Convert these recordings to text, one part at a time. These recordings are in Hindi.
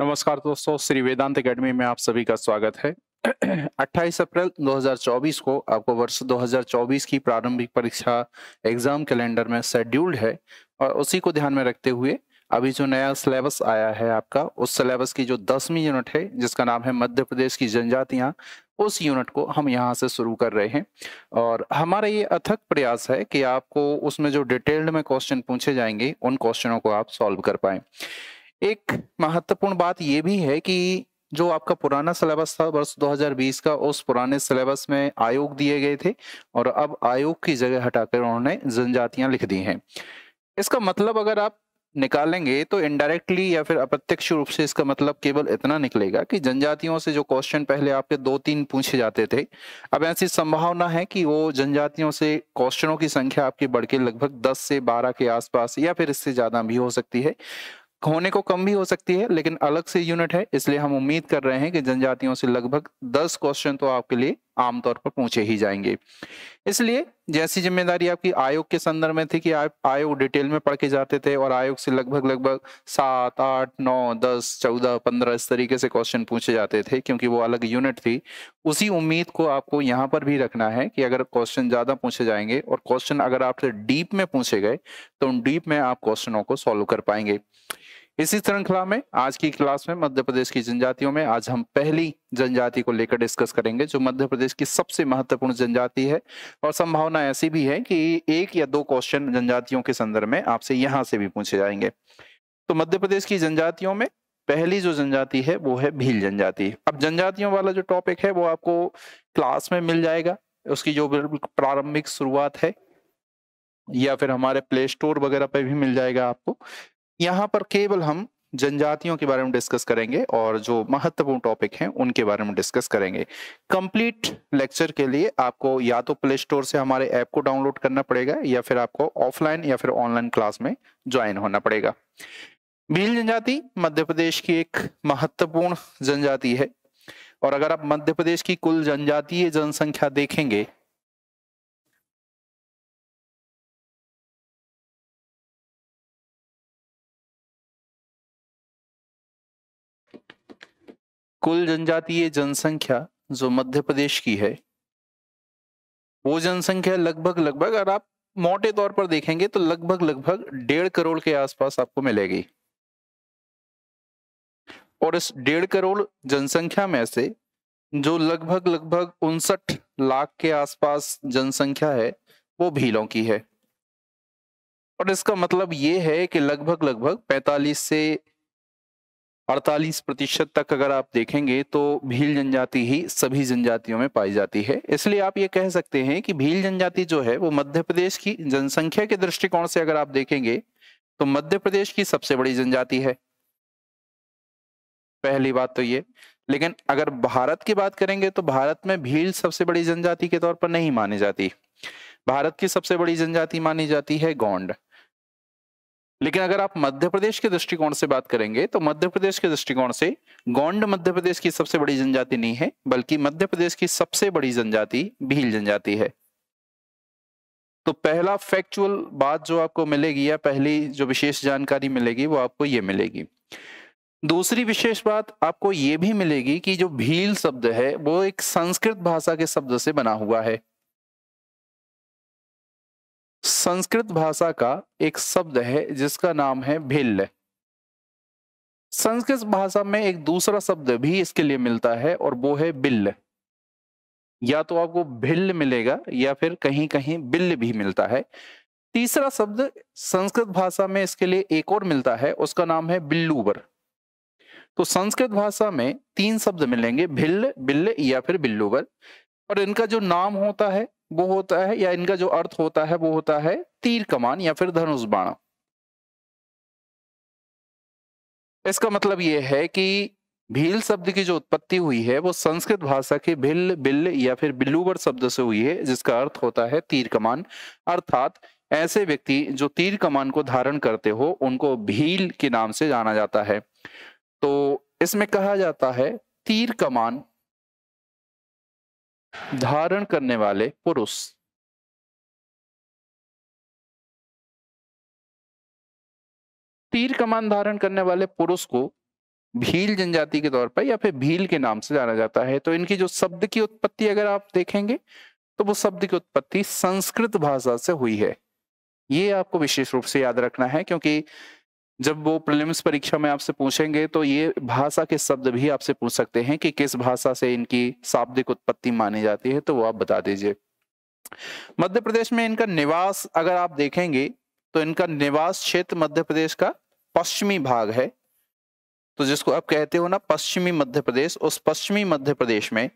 नमस्कार दोस्तों, श्री वेदांत एकेडमी में आप सभी का स्वागत है। 28 अप्रैल 2024 को आपको वर्ष 2024 की प्रारंभिक परीक्षा एग्जाम कैलेंडर में शेड्यूल्ड है और उसी को ध्यान में रखते हुए अभी जो नया सिलेबस आया है आपका, उस सिलेबस की जो 10वीं यूनिट है जिसका नाम है मध्य प्रदेश की जनजातियां, उस यूनिट को हम यहाँ से शुरू कर रहे हैं। और हमारा ये अथक प्रयास है कि आपको उसमें जो डिटेल्ड में क्वेश्चन पूछे जाएंगे उन क्वेश्चनों को आप सॉल्व कर पाएं। एक महत्वपूर्ण बात यह भी है कि जो आपका पुराना सिलेबस था वर्ष 2020 का, उस पुराने सिलेबस में आयोग दिए गए थे और अब आयोग की जगह हटाकर उन्होंने जनजातियां लिख दी हैं। इसका मतलब अगर आप निकालेंगे तो इनडायरेक्टली या फिर अप्रत्यक्ष रूप से इसका मतलब केवल इतना निकलेगा कि जनजातियों से जो क्वेश्चन पहले आपके 2-3 पूछे जाते थे, अब ऐसी संभावना है कि वो जनजातियों से क्वेश्चनों की संख्या आपकी बढ़ के लगभग 10 से 12 के आसपास या फिर इससे ज्यादा भी हो सकती है, होने को कम भी हो सकती है, लेकिन अलग से यूनिट है इसलिए हम उम्मीद कर रहे हैं कि जनजातियों से लगभग 10 क्वेश्चन तो आपके लिए आमतौर पर पूछे ही जाएंगे। इसलिए जैसी जिम्मेदारी आपकी आयोग के संदर्भ में थी कि आप आयोग डिटेल में पढ़ के जाते थे और आयोग से लगभग 7, 8, 9, 10, 14, 15 इस तरीके से क्वेश्चन पूछे जाते थे क्योंकि वो अलग यूनिट थी। उसी उम्मीद को आपको यहाँ पर भी रखना है कि अगर क्वेश्चन ज्यादा पूछे जाएंगे और क्वेश्चन अगर आपसे डीप में पूछे गए तो उन डीप में आप क्वेश्चनों को सॉल्व कर पाएंगे। इसी श्रृंखला में आज की क्लास में मध्य प्रदेश की जनजातियों में आज हम पहली जनजाति को लेकर डिस्कस करेंगे जो मध्य प्रदेश की सबसे महत्वपूर्ण जनजाति है और संभावना ऐसी भी है कि 1 या 2 क्वेश्चन जनजातियों के संदर्भ में आपसे यहां से भी पूछे जाएंगे। तो मध्य प्रदेश की जनजातियों में पहली जो जनजाति है वो है भील जनजाति। अब जनजातियों वाला जो टॉपिक है वो आपको क्लास में मिल जाएगा, उसकी जो प्रारंभिक शुरुआत है या फिर हमारे प्ले स्टोर वगैरह पे भी मिल जाएगा आपको। यहाँ पर केवल हम जनजातियों के बारे में डिस्कस करेंगे और जो महत्वपूर्ण टॉपिक हैं उनके बारे में डिस्कस करेंगे। कंप्लीट लेक्चर के लिए आपको या तो प्ले स्टोर से हमारे ऐप को डाउनलोड करना पड़ेगा या फिर आपको ऑफलाइन या फिर ऑनलाइन क्लास में ज्वाइन होना पड़ेगा। भील जनजाति मध्य प्रदेश की एक महत्वपूर्ण जनजाति है और अगर आप मध्य प्रदेश की कुल जनजातीय जनसंख्या देखेंगे कुल जनजातीय जनसंख्या जो मध्य प्रदेश की है वो जनसंख्या लगभग अगर आप मोटे तौर पर देखेंगे तो लगभग 1.5 करोड़ के आसपास आपको मिलेगी। और इस 1.5 करोड़ जनसंख्या में से जो लगभग 59 लाख के आसपास जनसंख्या है वो भीलों की है। और इसका मतलब ये है कि लगभग 45 से 48% तक अगर आप देखेंगे तो भील जनजाति ही सभी जनजातियों में पाई जाती है। इसलिए आप ये कह सकते हैं कि भील जनजाति जो है वो मध्य प्रदेश की जनसंख्या के दृष्टिकोण से अगर आप देखेंगे तो मध्य प्रदेश की सबसे बड़ी जनजाति है, पहली बात तो ये। लेकिन अगर भारत की बात करेंगे तो भारत में भील सबसे बड़ी जनजाति के तौर पर नहीं मानी जाती। भारत की सबसे बड़ी जनजाति मानी जाती है गोंड। लेकिन अगर आप मध्य प्रदेश के दृष्टिकोण से बात करेंगे तो मध्य प्रदेश के दृष्टिकोण से गोंड मध्य प्रदेश की सबसे बड़ी जनजाति नहीं है, बल्कि मध्य प्रदेश की सबसे बड़ी जनजाति भील जनजाति है। तो पहला फैक्चुअल बात जो आपको मिलेगी या पहली जो विशेष जानकारी मिलेगी वो आपको ये मिलेगी। दूसरी विशेष बात आपको ये भी मिलेगी कि जो भील शब्द है वो एक संस्कृत भाषा के शब्द से बना हुआ है। संस्कृत भाषा का एक शब्द है जिसका नाम है भिल्ल। संस्कृत भाषा में एक दूसरा शब्द भी इसके लिए मिलता है और वो है बिल्ल। या तो आपको भिल्ल मिलेगा या फिर कहीं कहीं बिल्ल भी मिलता है। तीसरा शब्द संस्कृत भाषा में इसके लिए एक और मिलता है, उसका नाम है बिल्लूवर। तो संस्कृत भाषा में 3 शब्द मिलेंगे, भिल्ल, बिल्ल या फिर बिल्लूवर। और इनका जो नाम होता है वो होता है या इनका जो अर्थ होता है वो होता है तीर कमान या फिर धनुष बाण। इसका मतलब यह है कि भील शब्द की जो उत्पत्ति हुई है वो संस्कृत भाषा के भिल्ल, बिल्ल या फिर बिल्लूवर शब्द से हुई है जिसका अर्थ होता है तीर कमान। अर्थात ऐसे व्यक्ति जो तीर कमान को धारण करते हो उनको भील के नाम से जाना जाता है। तो इसमें कहा जाता है तीर कमान धारण करने वाले पुरुष। तीर कमान धारण करने वाले पुरुष को भील जनजाति के तौर पर या फिर भील के नाम से जाना जाता है। तो इनकी जो शब्द की उत्पत्ति अगर आप देखेंगे तो वो शब्द की उत्पत्ति संस्कृत भाषा से हुई है। ये आपको विशेष रूप से याद रखना है, क्योंकि जब वो प्रीलिम्स परीक्षा में आपसे पूछेंगे तो ये भाषा के शब्द भी आपसे पूछ सकते हैं कि किस भाषा से इनकी शाब्दिक उत्पत्ति मानी जाती है, तो वो आप बता दीजिए। मध्य प्रदेश में इनका निवास अगर आप देखेंगे तो इनका निवास क्षेत्र मध्य प्रदेश का पश्चिमी भाग है। तो जिसको आप कहते हो ना पश्चिमी मध्य प्रदेश, उस पश्चिमी मध्य प्रदेश में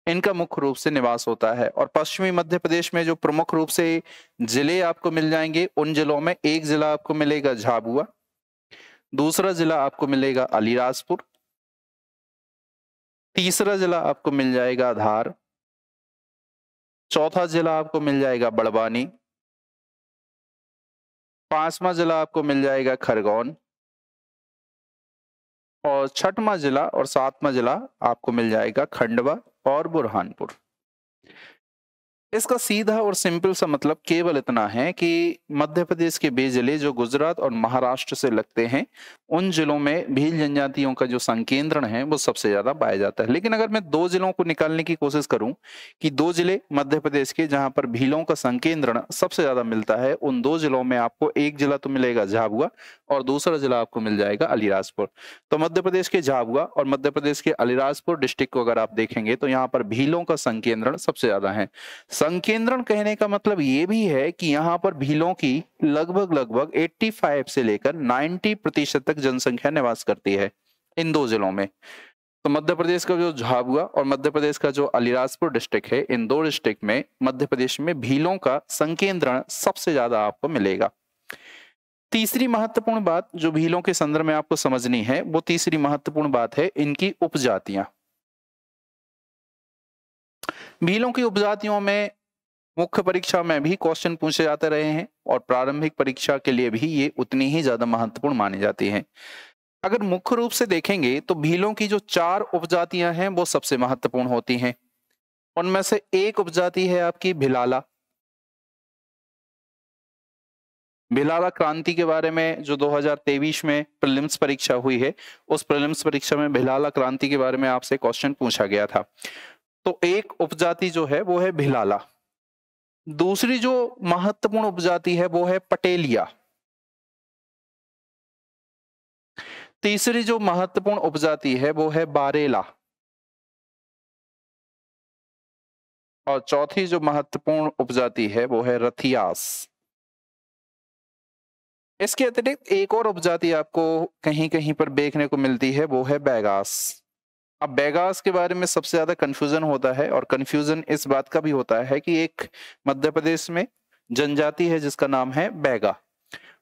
इनका मुख्य रूप से निवास होता है। और पश्चिमी मध्य प्रदेश में जो प्रमुख रूप से जिले आपको मिल जाएंगे, उन जिलों में एक जिला आपको मिलेगा झाबुआ, दूसरा जिला आपको मिलेगा अलीराजपुर, तीसरा जिला आपको मिल जाएगा धार, चौथा जिला आपको मिल जाएगा बड़वानी, पांचवा जिला आपको मिल जाएगा खरगोन, और छठवां जिला और सातवां जिला आपको मिल जाएगा खंडवा और बुरहानपुर। इसका सीधा और सिंपल सा मतलब केवल इतना है कि मध्य प्रदेश के वे जिले जो गुजरात और महाराष्ट्र से लगते हैं, उन जिलों में भील जनजातियों का जो संकेंद्रण है वो सबसे ज्यादा पाया जाता है। लेकिन अगर मैं दो जिलों को निकालने की कोशिश करूं कि दो जिले मध्य प्रदेश के जहां पर भीलों का संकेंद्रण सबसे ज्यादा मिलता है, उन दो जिलों में आपको एक जिला तो मिलेगा झाबुआ और दूसरा जिला आपको मिल जाएगा अलीराजपुर। तो मध्य प्रदेश के झाबुआ और मध्य प्रदेश के अलीराजपुर डिस्ट्रिक्ट को अगर आप देखेंगे तो यहाँ पर भीलों का संकेंद्रण सबसे ज्यादा है। संकेंद्रण कहने का मतलब ये भी है कि यहाँ पर भीलों की लगभग 85 से लेकर 90% तक जनसंख्या निवास करती है इन दो जिलों में। तो मध्य प्रदेश का जो झाबुआ और मध्य प्रदेश का जो अलीराजपुर डिस्ट्रिक्ट है, इन दो डिस्ट्रिक्ट में मध्य प्रदेश में भीलों का संकेंद्रण सबसे ज्यादा आपको मिलेगा। तीसरी महत्वपूर्ण बात जो भीलों के संदर्भ में आपको समझनी है, वो तीसरी महत्वपूर्ण बात है इनकी उपजातियां। भीलों की उपजातियों में मुख्य परीक्षा में भी क्वेश्चन पूछे जाते रहे हैं और प्रारंभिक परीक्षा के लिए भी ये उतनी ही ज्यादा महत्वपूर्ण मानी जाती हैं। अगर मुख्य रूप से देखेंगे तो भीलों की जो 4 उपजातियां हैं वो सबसे महत्वपूर्ण होती हैं। उनमें से एक उपजाति है आपकी भिलाला। भिलाला क्रांति के बारे में जो 2023 में प्रीलिम्स परीक्षा हुई है, उस प्रीलिम्स परीक्षा में भिलाला क्रांति के बारे में आपसे क्वेश्चन पूछा गया था। तो एक उपजाति जो है वो है भिलाला। दूसरी जो महत्वपूर्ण उपजाति है वो है पटेलिया। तीसरी जो महत्वपूर्ण उपजाति है वो है बारेला। और चौथी जो महत्वपूर्ण उपजाति है वो है रथियास। इसके अतिरिक्त एक और उपजाति आपको कहीं कहीं पर देखने को मिलती है, वो है बैगास। अब बैगास के बारे में सबसे ज्यादा कंफ्यूजन होता है, और कंफ्यूजन इस बात का भी होता है कि एक मध्य प्रदेश में जनजाति है जिसका नाम है बैगा।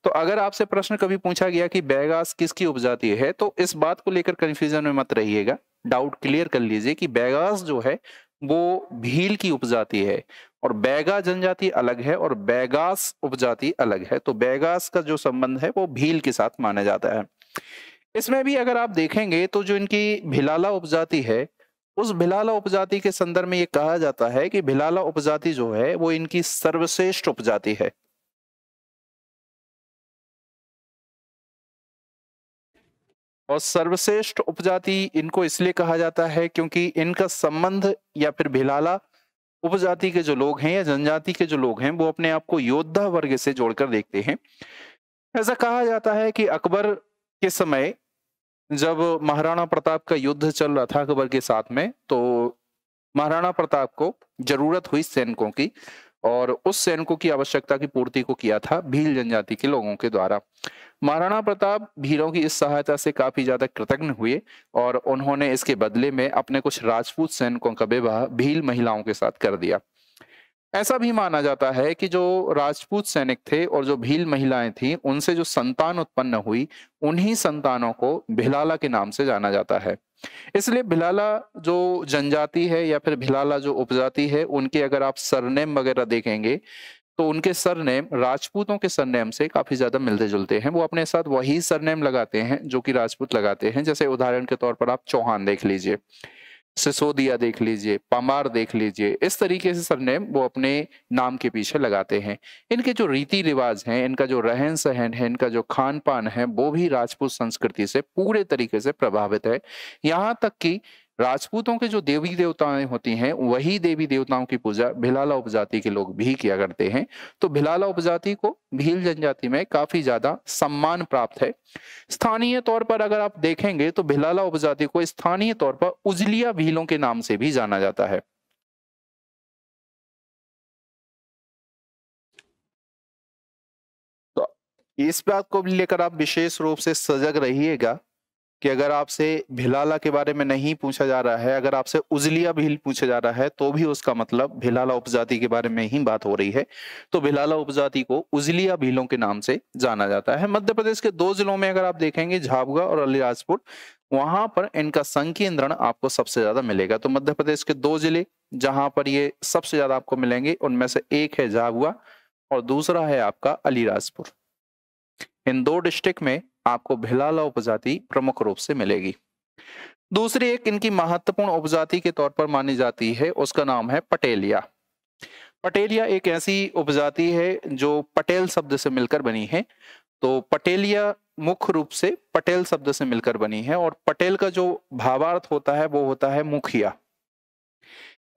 तो अगर आपसे प्रश्न कभी पूछा गया कि बैगास किसकी उपजाति है, तो इस बात को लेकर कंफ्यूजन में मत रहिएगा, डाउट क्लियर कर लीजिए कि बैगास जो है वो भील की उपजाति है, और बैगा जनजाति अलग है और बैगास उपजाति अलग है। तो बैगास का जो संबंध है वो भील के साथ माना जाता है। इसमें भी अगर आप देखेंगे तो जो इनकी भिलाला उपजाति है, उस भिलाला उपजाति के संदर्भ में ये कहा जाता है कि भिलाला उपजाति जो है वो इनकी सर्वश्रेष्ठ उपजाति है। और सर्वश्रेष्ठ उपजाति इनको इसलिए कहा जाता है क्योंकि इनका संबंध, या फिर भिलाला उपजाति के जो लोग हैं या जनजाति के जो लोग हैं, वो अपने आप को योद्धा वर्ग से जोड़कर देखते हैं। ऐसा कहा जाता है कि अकबर के समय जब महाराणा प्रताप का युद्ध चल रहा था अकबर के साथ में, तो महाराणा प्रताप को जरूरत हुई सैनिकों की, और उस सैनिकों की आवश्यकता की पूर्ति को किया था भील जनजाति के लोगों के द्वारा। महाराणा प्रताप भीलों की इस सहायता से काफी ज्यादा कृतज्ञ हुए, और उन्होंने इसके बदले में अपने कुछ राजपूत सैनिकों का विवाह भील महिलाओं के साथ कर दिया। ऐसा भी माना जाता है कि जो राजपूत सैनिक थे और जो भील महिलाएं थीं, उनसे जो संतान उत्पन्न हुई, उन्हीं संतानों को भिलाला के नाम से जाना जाता है। इसलिए भिलाला जो जनजाति है या फिर भिलाला जो उपजाति है, उनके अगर आप सरनेम वगैरह देखेंगे तो उनके सरनेम राजपूतों के सरनेम से काफी ज्यादा मिलते जुलते हैं। वो अपने साथ वही सरनेम लगाते हैं जो कि राजपूत लगाते हैं। जैसे उदाहरण के तौर पर आप चौहान देख लीजिए। सिसोदिया देख लीजिए, पामार देख लीजिए, इस तरीके से सरनेम वो अपने नाम के पीछे लगाते हैं। इनके जो रीति रिवाज हैं, इनका जो रहन सहन है, इनका जो खान पान है, वो भी राजपूत संस्कृति से पूरे तरीके से प्रभावित है। यहाँ तक कि राजपूतों के जो देवी देवताएं होती हैं, वही देवी देवताओं की पूजा भिलाला उपजाति के लोग भी किया करते हैं। तो भिलाला उपजाति को भील जनजाति में काफी ज्यादा सम्मान प्राप्त है। स्थानीय तौर पर अगर आप देखेंगे तो भिलाला उपजाति को स्थानीय तौर पर उजलिया भीलों के नाम से भी जाना जाता है। तो इस बात को भी लेकर आप विशेष रूप से सजग रहिएगा कि अगर आपसे भिलाला के बारे में नहीं पूछा जा रहा है, अगर आपसे उजलिया भील पूछा जा रहा है, तो भी उसका मतलब भिलाला उपजाति के बारे में ही बात हो रही है। तो भिलाला उपजाति को उजलिया भीलों के नाम से जाना जाता है। मध्य प्रदेश के 2 जिलों में अगर आप देखेंगे, झाबुआ और अलीराजपुर, वहां पर इनका संकीर्णन आपको सबसे ज्यादा मिलेगा। तो मध्य प्रदेश के 2 जिले जहां पर ये सबसे ज्यादा आपको मिलेंगे, उनमें से एक है झाबुआ और दूसरा है आपका अलीराजपुर। इन 2 डिस्ट्रिक्ट में आपको भिलाला उपजाति प्रमुख रूप से मिलेगी। दूसरी एक इनकी महत्वपूर्ण उपजाति के तौर पर मानी जाती है, उसका नाम है पटेलिया। पटेलिया एक ऐसी उपजाति है जो पटेल शब्द से मिलकर बनी है। तो पटेलिया मुख्य रूप से पटेल शब्द से मिलकर बनी है और पटेल का जो भावार्थ होता है वो होता है मुखिया।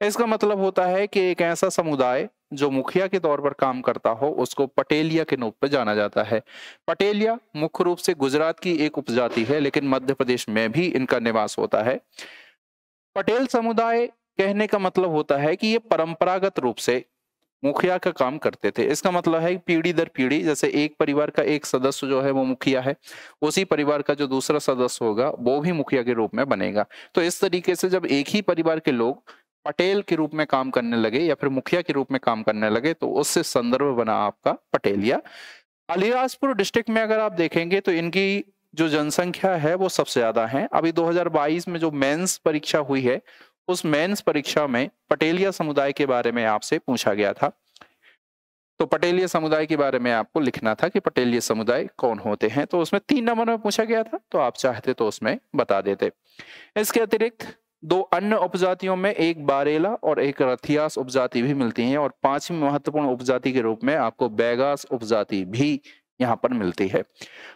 इसका मतलब होता है कि एक ऐसा समुदाय जो मुखिया के तौर पर काम करता हो, उसको पटेलिया के रूप में जाना जाता है। पटेलिया मुख्य रूप से गुजरात की एक उपजाति है, लेकिन मध्य प्रदेश में भी इनका निवास होता है। पटेल समुदाय कहने का मतलब होता है कि ये परंपरागत रूप से मुखिया का काम करते थे। इसका मतलब है पीढ़ी दर पीढ़ी, जैसे एक परिवार का एक सदस्य जो है वो मुखिया है, उसी परिवार का जो दूसरा सदस्य होगा वो भी मुखिया के रूप में बनेगा। तो इस तरीके से जब एक ही परिवार के लोग पटेल के रूप में काम करने लगे या फिर मुखिया के रूप में काम करने लगे, तो उससे संदर्भ बना आपका पटेलिया। अलीराजपुर डिस्ट्रिक्ट में अगर आप देखेंगे तो इनकी जो जनसंख्या है वो सबसे ज्यादा है। अभी 2022 में जो मेंस परीक्षा हुई है, उस मेंस परीक्षा में पटेलिया समुदाय के बारे में आपसे पूछा गया था। तो पटेलिया समुदाय के बारे में आपको लिखना था कि पटेलिया समुदाय कौन होते हैं। तो उसमें 3 नंबर में पूछा गया था, तो आप चाहते तो उसमें बता देते। इसके अतिरिक्त 2 अन्य उपजातियों में एक बारेला और एक रथियास उपजाति भी मिलती हैं और 5वीं महत्वपूर्ण उपजाति के रूप में आपको बैगास उपजाति भी यहाँ पर मिलती है।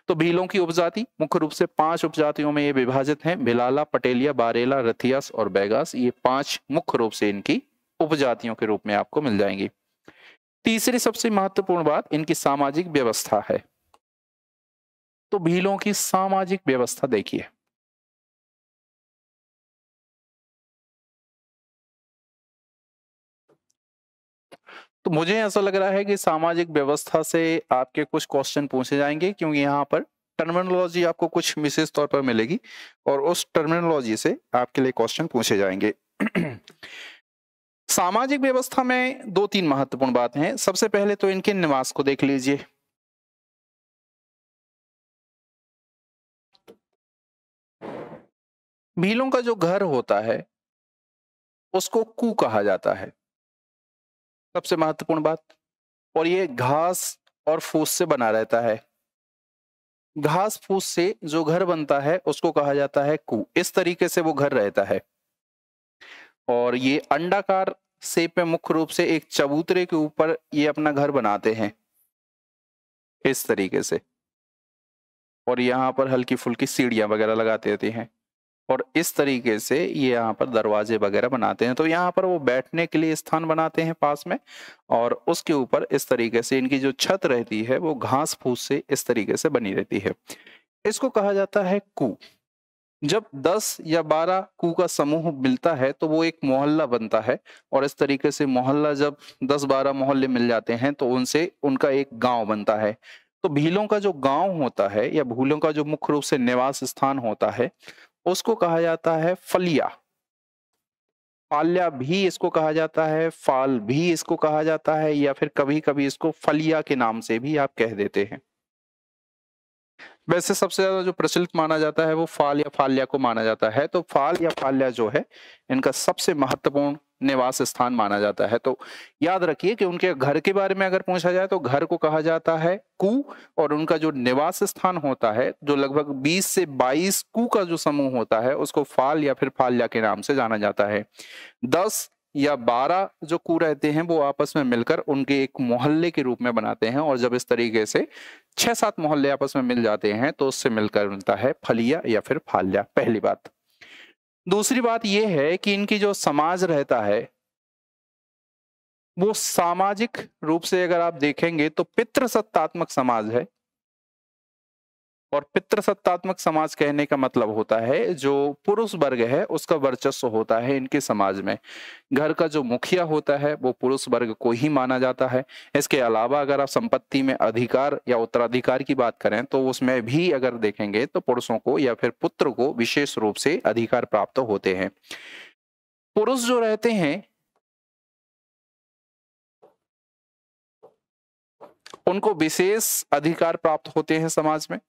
तो भीलों की उपजाति मुख्य रूप से 5 उपजातियों में ये विभाजित हैं। भिलाला, पटेलिया, बारेला, रथियास और बैगास, ये 5 मुख्य रूप से इनकी उपजातियों के रूप में आपको मिल जाएंगी। तीसरी सबसे महत्वपूर्ण बात इनकी सामाजिक व्यवस्था है। तो भीलों की सामाजिक व्यवस्था देखिए। तो मुझे ऐसा लग रहा है कि सामाजिक व्यवस्था से आपके कुछ क्वेश्चन पूछे जाएंगे, क्योंकि यहाँ पर टर्मिनोलॉजी आपको कुछ विशेष तौर पर मिलेगी और उस टर्मिनोलॉजी से आपके लिए क्वेश्चन पूछे जाएंगे। सामाजिक व्यवस्था में 2-3 महत्वपूर्ण बातें हैं। सबसे पहले तो इनके निवास को देख लीजिए। भीलों का जो घर होता है उसको कू कहा जाता है, सबसे महत्वपूर्ण बात। और ये घास और फूस से बना रहता है। घास फूस से जो घर बनता है उसको कहा जाता है कू। इस तरीके से वो घर रहता है और ये अंडाकार शेप में मुख्य रूप से एक चबूतरे के ऊपर ये अपना घर बनाते हैं इस तरीके से, और यहाँ पर हल्की फुल्की सीढ़ियां वगैरह लगाते रहते हैं और इस तरीके से ये यहाँ पर दरवाजे वगैरह बनाते हैं। तो यहाँ पर वो बैठने के लिए स्थान बनाते हैं पास में, और उसके ऊपर इस तरीके से इनकी जो छत रहती है वो घास फूस से इस तरीके से बनी रहती है। इसको कहा जाता है कू। जब 10 या 12 कू का समूह मिलता है तो वो एक मोहल्ला बनता है, और इस तरीके से मोहल्ला जब 10-12 मोहल्ले मिल जाते हैं तो उनसे उनका एक गांव बनता है। तो भीलों का जो गांव होता है या भीलों का जो मुख्य रूप से निवास स्थान होता है उसको कहा जाता है फलिया। फाल्या भी इसको कहा जाता है, फाल भी इसको कहा जाता है, या फिर कभी कभी इसको फलिया के नाम से भी आप कह देते हैं। वैसे सबसे ज्यादा जो प्रचलित माना जाता है वो फाल या फाल्या को माना जाता है। तो फाल या फाल्या जो है इनका सबसे महत्वपूर्ण निवास स्थान माना जाता है। तो याद रखिए कि उनके घर के बारे में अगर पूछा जाए तो घर को कहा जाता है कु, और उनका जो निवास स्थान होता है जो लगभग 20 से 22 कु का जो समूह होता है उसको फाल या फिर फाल्या के नाम से जाना जाता है। 10 या 12 जो कु रहते हैं वो आपस में मिलकर उनके एक मोहल्ले के रूप में बनाते हैं, और जब इस तरीके से 6-7 मोहल्ले आपस में मिल जाते हैं तो उससे मिलकर बनता है फलिया या फिर फाल्या, पहली बात। दूसरी बात यह है कि इनकी जो समाज रहता है वो सामाजिक रूप से अगर आप देखेंगे तो पितृसत्तात्मक समाज है, और पितृसत्तात्मक समाज कहने का मतलब होता है जो पुरुष वर्ग है उसका वर्चस्व होता है इनके समाज में। घर का जो मुखिया होता है वो पुरुष वर्ग को ही माना जाता है। इसके अलावा अगर आप संपत्ति में अधिकार या उत्तराधिकार की बात करें तो उसमें भी अगर देखेंगे तो पुरुषों को या फिर पुत्र को विशेष रूप से अधिकार प्राप्त होते हैं। पुरुष जो रहते हैं उनको विशेष अधिकार प्राप्त होते हैं समाज में।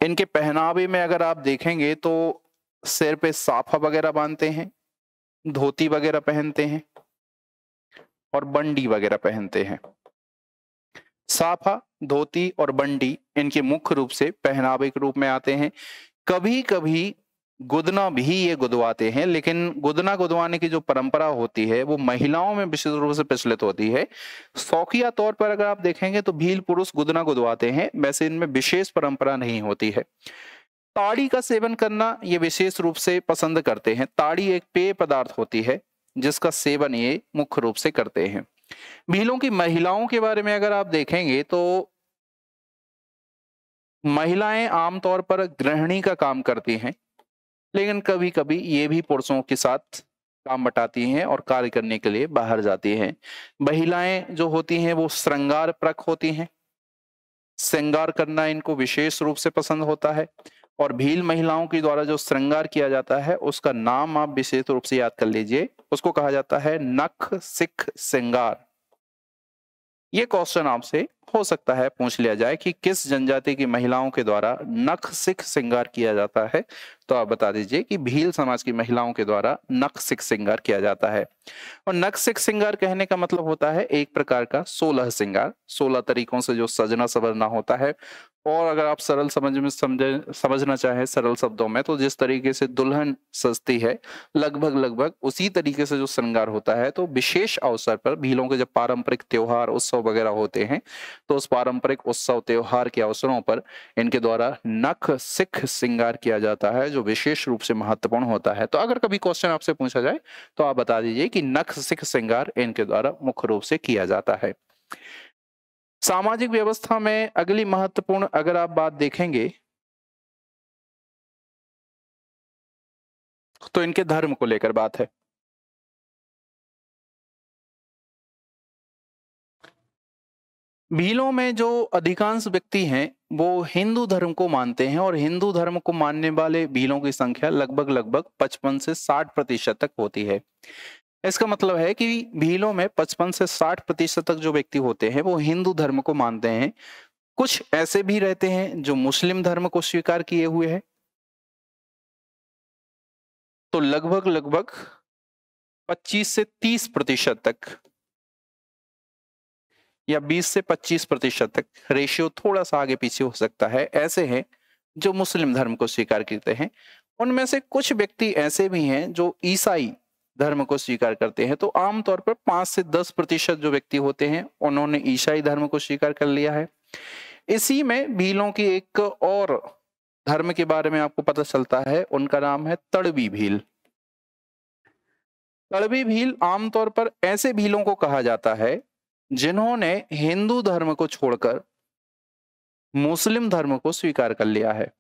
इनके पहनावे में अगर आप देखेंगे तो सिर पे साफा वगैरह बांधते हैं, धोती वगैरह पहनते हैं और बंडी वगैरह पहनते हैं। साफा, धोती और बंडी इनके मुख्य रूप से पहनावे के रूप में आते हैं। कभी कभी गुदना भी ये गुदवाते हैं, लेकिन गुदना गुदवाने की जो परंपरा होती है वो महिलाओं में विशेष रूप से प्रचलित होती है। शौकिया तौर पर अगर आप देखेंगे तो भील पुरुष गुदना गुदवाते हैं, वैसे इनमें विशेष परंपरा नहीं होती है। ताड़ी का सेवन करना ये विशेष रूप से पसंद करते हैं। ताड़ी एक पेय पदार्थ होती है जिसका सेवन ये मुख्य रूप से करते हैं। भीलों की महिलाओं के बारे में अगर आप देखेंगे तो महिलाएं आमतौर पर गृहिणी का काम करती हैं, लेकिन कभी कभी ये भी पुरुषों के साथ काम बटाती हैं और कार्य करने के लिए बाहर जाती हैं। महिलाएं जो होती हैं वो श्रृंगार परक होती हैं, श्रृंगार करना इनको विशेष रूप से पसंद होता है। और भील महिलाओं के द्वारा जो श्रृंगार किया जाता है उसका नाम आप विशेष रूप से याद कर लीजिए, उसको कहा जाता है नख सिख श्रृंगार। ये क्वेश्चन आपसे हो सकता है पूछ लिया जाए कि किस जनजाति की महिलाओं के द्वारा नख सिख श्रृंगार किया जाता है, तो आप बता दीजिए कि भील समाज की महिलाओं के द्वारा नख सिख श्रृंगार किया जाता है। और नख सिख श्रृंगार कहने का मतलब होता है एक प्रकार का 16 श्रृंगार, 16 तरीकों से जो सजना संवरना होता है। और अगर आप सरल समझना चाहे सरल शब्दों में तो जिस तरीके से दुल्हन सजती है लगभग उसी तरीके से जो श्रृंगार होता है। तो विशेष अवसर पर भीलों के जब पारंपरिक त्योहार उत्सव वगैरह होते हैं तो उस पारंपरिक उत्सव त्योहार के अवसरों पर इनके द्वारा नख सिख श्रृंगार किया जाता है जो विशेष रूप से महत्वपूर्ण होता है। तो अगर कभी क्वेश्चन आपसे पूछा जाए तो आप बता दीजिए कि नख सिख श्रृंगार इनके द्वारा मुख्य रूप से किया जाता है। सामाजिक व्यवस्था में अगली महत्वपूर्ण अगर आप बात देखेंगे तो इनके धर्म को लेकर बात है। भीलों में जो अधिकांश व्यक्ति हैं वो हिंदू धर्म को मानते हैं, और हिंदू धर्म को मानने वाले भीलों की संख्या लगभग 55 से 60% तक होती है। इसका मतलब है कि भीलों में 55 से 60% तक जो व्यक्ति होते हैं वो हिंदू धर्म को मानते हैं। कुछ ऐसे भी रहते हैं जो मुस्लिम धर्म को स्वीकार किए हुए हैं। तो लगभग 25 से 30% तक या 20 से 25% तक, रेशियो थोड़ा सा आगे पीछे हो सकता है, ऐसे हैं जो मुस्लिम धर्म को स्वीकार करते हैं। उनमें से कुछ व्यक्ति ऐसे भी हैं जो ईसाई धर्म को स्वीकार करते हैं। तो आमतौर पर 5 से 10% जो व्यक्ति होते हैं उन्होंने ईसाई धर्म को स्वीकार कर लिया है। इसी में भीलों की एक और धर्म के बारे में आपको पता चलता है, उनका नाम है तड़वी भील। तड़वी भील आमतौर पर ऐसे भीलों को कहा जाता है जिन्होंने हिंदू धर्म को छोड़कर मुस्लिम धर्म को स्वीकार कर लिया है।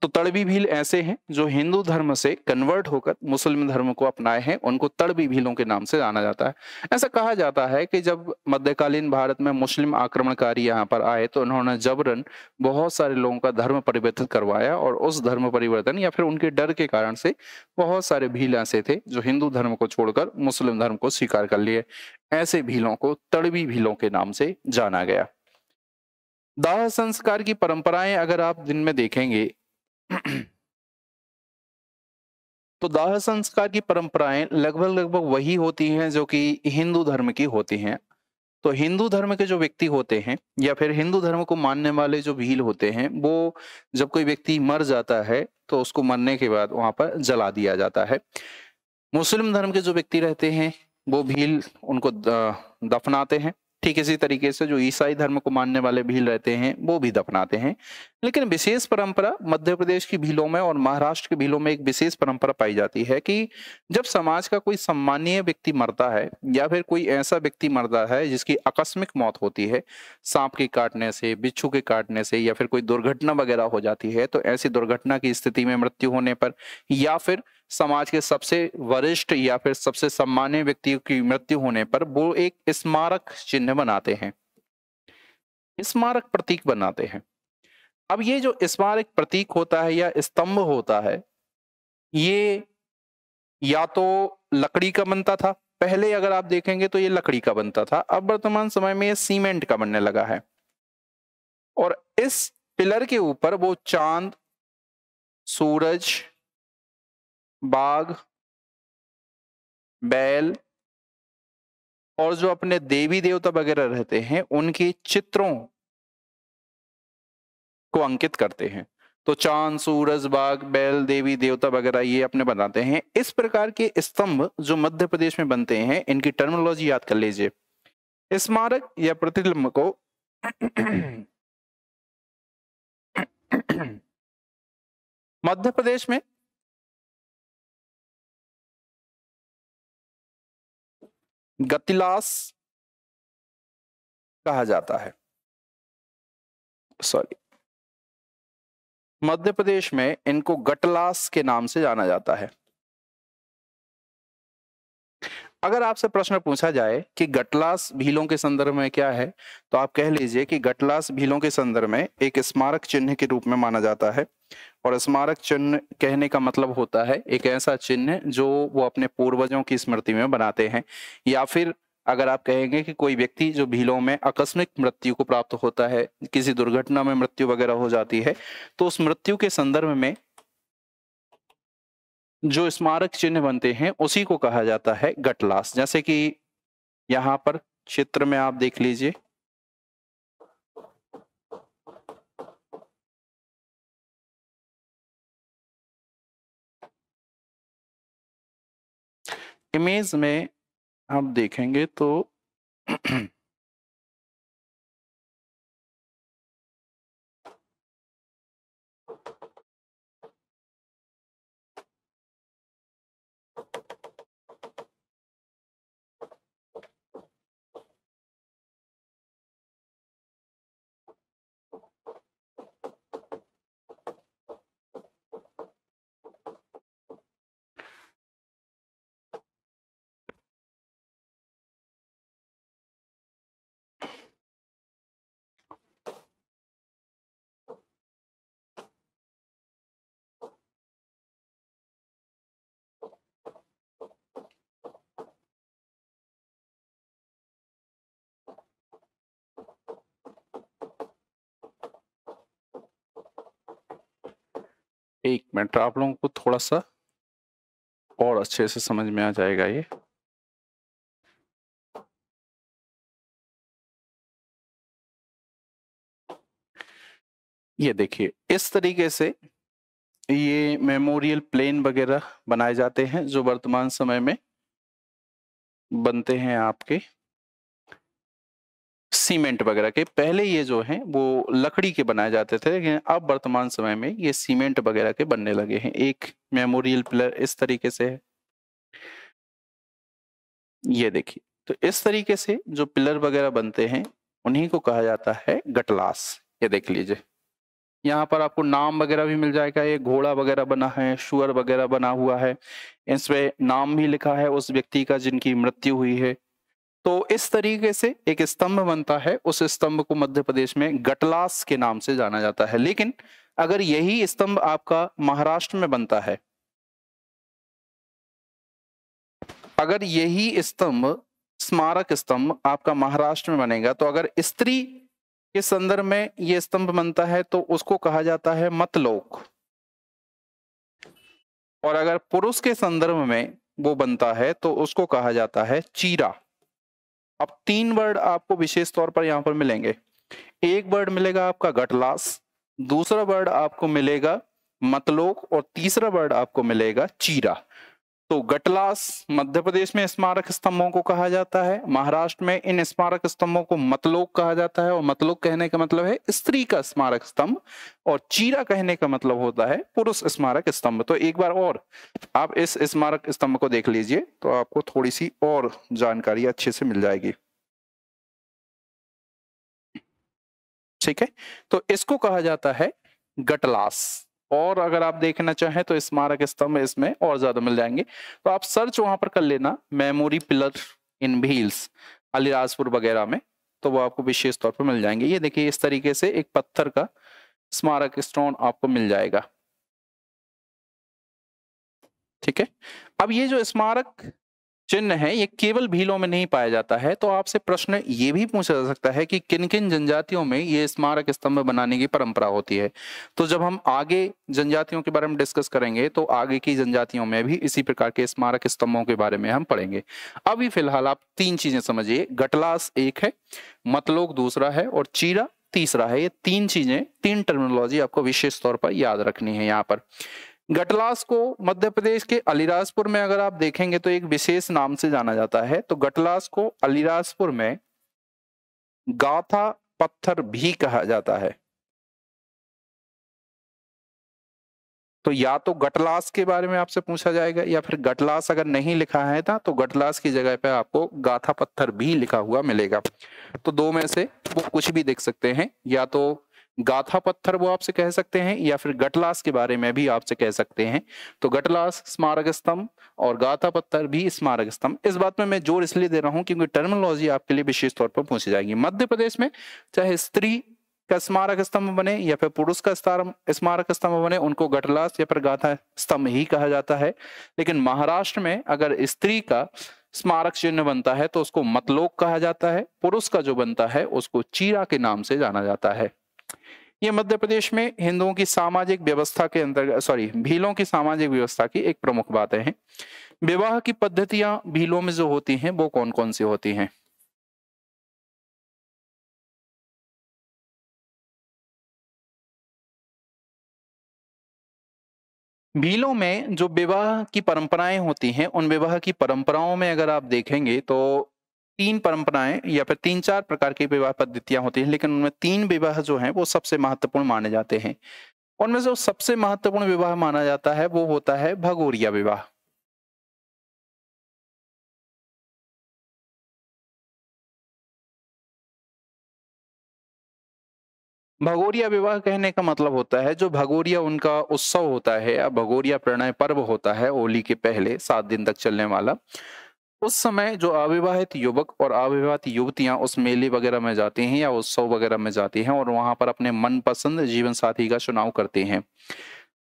तो तड़वी भील ऐसे हैं जो हिंदू धर्म से कन्वर्ट होकर मुस्लिम धर्म को अपनाए हैं, उनको तड़वी भीलों के नाम से जाना जाता है। ऐसा कहा जाता है कि जब मध्यकालीन भारत में मुस्लिम आक्रमणकारी यहाँ पर आए तो उन्होंने जबरन बहुत सारे लोगों का धर्म परिवर्तित करवाया, और उस धर्म परिवर्तन या फिर उनके डर के कारण से बहुत सारे भील ऐसे थे जो हिंदू धर्म को छोड़कर मुस्लिम धर्म को स्वीकार कर लिए। ऐसे भीलों को तड़वी भीलों के नाम से जाना गया। दाह संस्कार की परंपराएं अगर आप दिन में देखेंगे तो दाह संस्कार की परंपराएं लगभग लगभग वही होती हैं जो कि हिंदू धर्म की होती हैं। तो हिंदू धर्म के जो व्यक्ति होते हैं या फिर हिंदू धर्म को मानने वाले जो भील होते हैं, वो जब कोई व्यक्ति मर जाता है तो उसको मरने के बाद वहां पर जला दिया जाता है। मुस्लिम धर्म के जो व्यक्ति रहते हैं वो भील उनको दफनाते हैं। ठीक इसी तरीके से जो ईसाई धर्म को मानने वाले भील रहते हैं वो भी दफनाते हैं। लेकिन विशेष परंपरा मध्य प्रदेश की भीलों में और महाराष्ट्र की भीलों में एक विशेष परंपरा पाई जाती है कि जब समाज का कोई सम्मानीय व्यक्ति मरता है या फिर कोई ऐसा व्यक्ति मरता है जिसकी आकस्मिक मौत होती है, सांप के काटने से, बिच्छू के काटने से या फिर कोई दुर्घटना वगैरह हो जाती है, तो ऐसी दुर्घटना की स्थिति में मृत्यु होने पर या फिर समाज के सबसे वरिष्ठ या फिर सबसे सम्मानीय व्यक्ति की मृत्यु होने पर वो एक स्मारक चिन्ह बनाते हैं, स्मारक प्रतीक बनाते हैं। अब ये जो स्मारक प्रतीक होता है या स्तंभ होता है, ये या तो लकड़ी का बनता था, पहले अगर आप देखेंगे तो ये लकड़ी का बनता था, अब वर्तमान समय में ये सीमेंट का बनने लगा है। और इस पिलर के ऊपर वो चांद, सूरज, बाघ, बैल और जो अपने देवी देवता वगैरह रहते हैं उनके चित्रों को अंकित करते हैं। तो चांद, सूरज, बाघ, बैल, देवी देवता वगैरह ये अपने बनाते हैं। इस प्रकार के स्तंभ जो मध्य प्रदेश में बनते हैं, इनकी टर्मिनोलॉजी याद कर लीजिए। स्मारक या प्रतिबिंब को मध्य प्रदेश में गतिलास कहा जाता है। सॉरी, मध्य प्रदेश में इनको गटलास के नाम से जाना जाता है। अगर आपसे प्रश्न पूछा जाए कि गटलास भीलों के संदर्भ में क्या है, तो आप कह लीजिए कि गटलास भीलों के संदर्भ में एक स्मारक चिन्ह के रूप में माना जाता है। और स्मारक चिन्ह कहने का मतलब होता है एक ऐसा चिन्ह जो वो अपने पूर्वजों की स्मृति में बनाते हैं, या फिर अगर आप कहेंगे कि कोई व्यक्ति जो भीलों में आकस्मिक मृत्यु को प्राप्त होता है, किसी दुर्घटना में मृत्यु वगैरह हो जाती है, तो उस मृत्यु के संदर्भ में जो स्मारक चिन्ह बनते हैं उसी को कहा जाता है गटलास। जैसे कि यहाँ पर चित्र में आप देख लीजिए, इमेज में आप देखेंगे तो एक मिनट, आप लोगों को थोड़ा सा और अच्छे से समझ में आ जाएगा ये देखिए इस तरीके से ये मेमोरियल प्लेन वगैरह बनाए जाते हैं जो वर्तमान समय में बनते हैं आपके सीमेंट वगैरह के। पहले ये जो हैं वो लकड़ी के बनाए जाते थे, लेकिन अब वर्तमान समय में ये सीमेंट वगैरह के बनने लगे हैं। एक मेमोरियल पिलर इस तरीके से है, ये देखिए। तो इस तरीके से जो पिलर वगैरह बनते हैं उन्हीं को कहा जाता है गटलास। ये देख लीजिए, यहाँ पर आपको नाम वगैरह भी मिल जाएगा। ये घोड़ा वगैरह बना है, शुअर वगैरह बना हुआ है, इसमें नाम भी लिखा है उस व्यक्ति का जिनकी मृत्यु हुई है। तो इस तरीके से एक स्तंभ बनता है, उस स्तंभ को मध्य प्रदेश में गटलास के नाम से जाना जाता है। लेकिन अगर यही स्तंभ आपका महाराष्ट्र में बनता है, अगर यही स्तंभ स्मारक स्तंभ आपका महाराष्ट्र में बनेगा, तो अगर स्त्री के संदर्भ में ये स्तंभ बनता है तो उसको कहा जाता है मतलोक। और अगर पुरुष के संदर्भ में वो बनता है तो उसको कहा जाता है चीरा। अब 3 वर्ड आपको विशेष तौर पर यहाँ पर मिलेंगे। एक वर्ड मिलेगा आपका गटलास, दूसरा वर्ड आपको मिलेगा मतलोक और तीसरा वर्ड आपको मिलेगा चीरा। तो गटलास मध्य प्रदेश में स्मारक स्तंभों को कहा जाता है, महाराष्ट्र में इन स्मारक स्तंभों को मतलोक कहा जाता है और मतलोक कहने का मतलब है स्त्री का स्मारक स्तंभ और चीरा कहने का मतलब होता है पुरुष स्मारक स्तंभ। तो एक बार और आप इस स्मारक स्तंभ को देख लीजिए तो आपको थोड़ी सी और जानकारी अच्छे से मिल जाएगी। ठीक है, तो इसको कहा जाता है गटलास। और अगर आप देखना चाहें तो स्मारक स्तंभ इसमें और ज्यादा मिल जाएंगे, तो आप सर्च वहां पर कर लेना memory pillar in Bhils Alirajpur वगैरह में, तो वो आपको विशेष तौर पर मिल जाएंगे। ये देखिए इस तरीके से एक पत्थर का स्मारक स्टोन आपको मिल जाएगा। ठीक है, अब ये जो स्मारक चिन्ह है ये केवल भीलों में नहीं पाया जाता है, तो आपसे प्रश्न ये भी पूछा जा सकता है कि किन किन जनजातियों में ये स्मारक स्तंभ बनाने की परंपरा होती है। तो जब हम आगे जनजातियों के बारे में डिस्कस करेंगे तो आगे की जनजातियों में भी इसी प्रकार के स्मारक स्तंभों के बारे में हम पढ़ेंगे। अभी फिलहाल आप 3 चीजें समझिए, गटलास एक है, मतलोक दूसरा है और चीरा तीसरा है। ये 3 चीजें, 3 टर्मिनोलॉजी आपको विशेष तौर पर याद रखनी है। यहाँ पर गटलास को मध्य प्रदेश के अलीराजपुर में अगर आप देखेंगे तो एक विशेष नाम से जाना जाता है। तो गटलास को अलीराजपुर में गाथा पत्थर भी कहा जाता है। तो या तो गटलास के बारे में आपसे पूछा जाएगा या फिर गटलास अगर नहीं लिखा है था तो गटलास की जगह पे आपको गाथा पत्थर भी लिखा हुआ मिलेगा। तो 2 में से वो कुछ भी देख सकते हैं, या तो गाथा पत्थर वो आपसे कह सकते हैं या फिर गटलास के बारे में भी आपसे कह सकते हैं। तो गटलास स्मारक स्तंभ और गाथा पत्थर भी स्मारक स्तंभ। इस बात में मैं जोर इसलिए दे रहा हूं क्योंकि टर्मिनोलॉजी आपके लिए विशेष तौर पर पूछी जाएगी। मध्य प्रदेश में चाहे स्त्री का स्मारक स्तंभ बने या फिर पुरुष का स्मारक स्तंभ बने, उनको गटलास या फिर गाथा स्तंभ ही कहा जाता है। लेकिन महाराष्ट्र में अगर स्त्री का स्मारक चिन्ह बनता है तो उसको मतलोक कहा जाता है, पुरुष का जो बनता है उसको चीरा के नाम से जाना जाता है। ये मध्य प्रदेश में हिंदुओं की सामाजिक व्यवस्था के अंतर्गत भीलों की सामाजिक व्यवस्था की एक प्रमुख बातें हैं। विवाह की पद्धतियां भीलों में जो होती हैं वो कौन कौन सी होती हैं? भीलों में जो विवाह की परंपराएं होती हैं, उन विवाह की परंपराओं में अगर आप देखेंगे तो 3 परंपराएं या फिर 3-4 प्रकार की विवाह पद्धतियां होती हैं, लेकिन उनमें 3 विवाह जो हैं वो सबसे महत्वपूर्ण माने जाते हैं। उनमें जो सबसे महत्वपूर्ण विवाह माना जाता है वो होता है भगोरिया विवाह। भगोरिया विवाह कहने का मतलब होता है जो भगोरिया उनका उत्सव होता है या भगोरिया प्रणय पर्व होता है होली के पहले 7 दिन तक चलने वाला। उस समय जो अविवाहित युवक और अविवाहित युवतियां उस मेले वगैरह में जाती हैं या उत्सव वगैरह में जाती हैं और वहां पर अपने मनपसंद जीवन साथी का चुनाव करते हैं।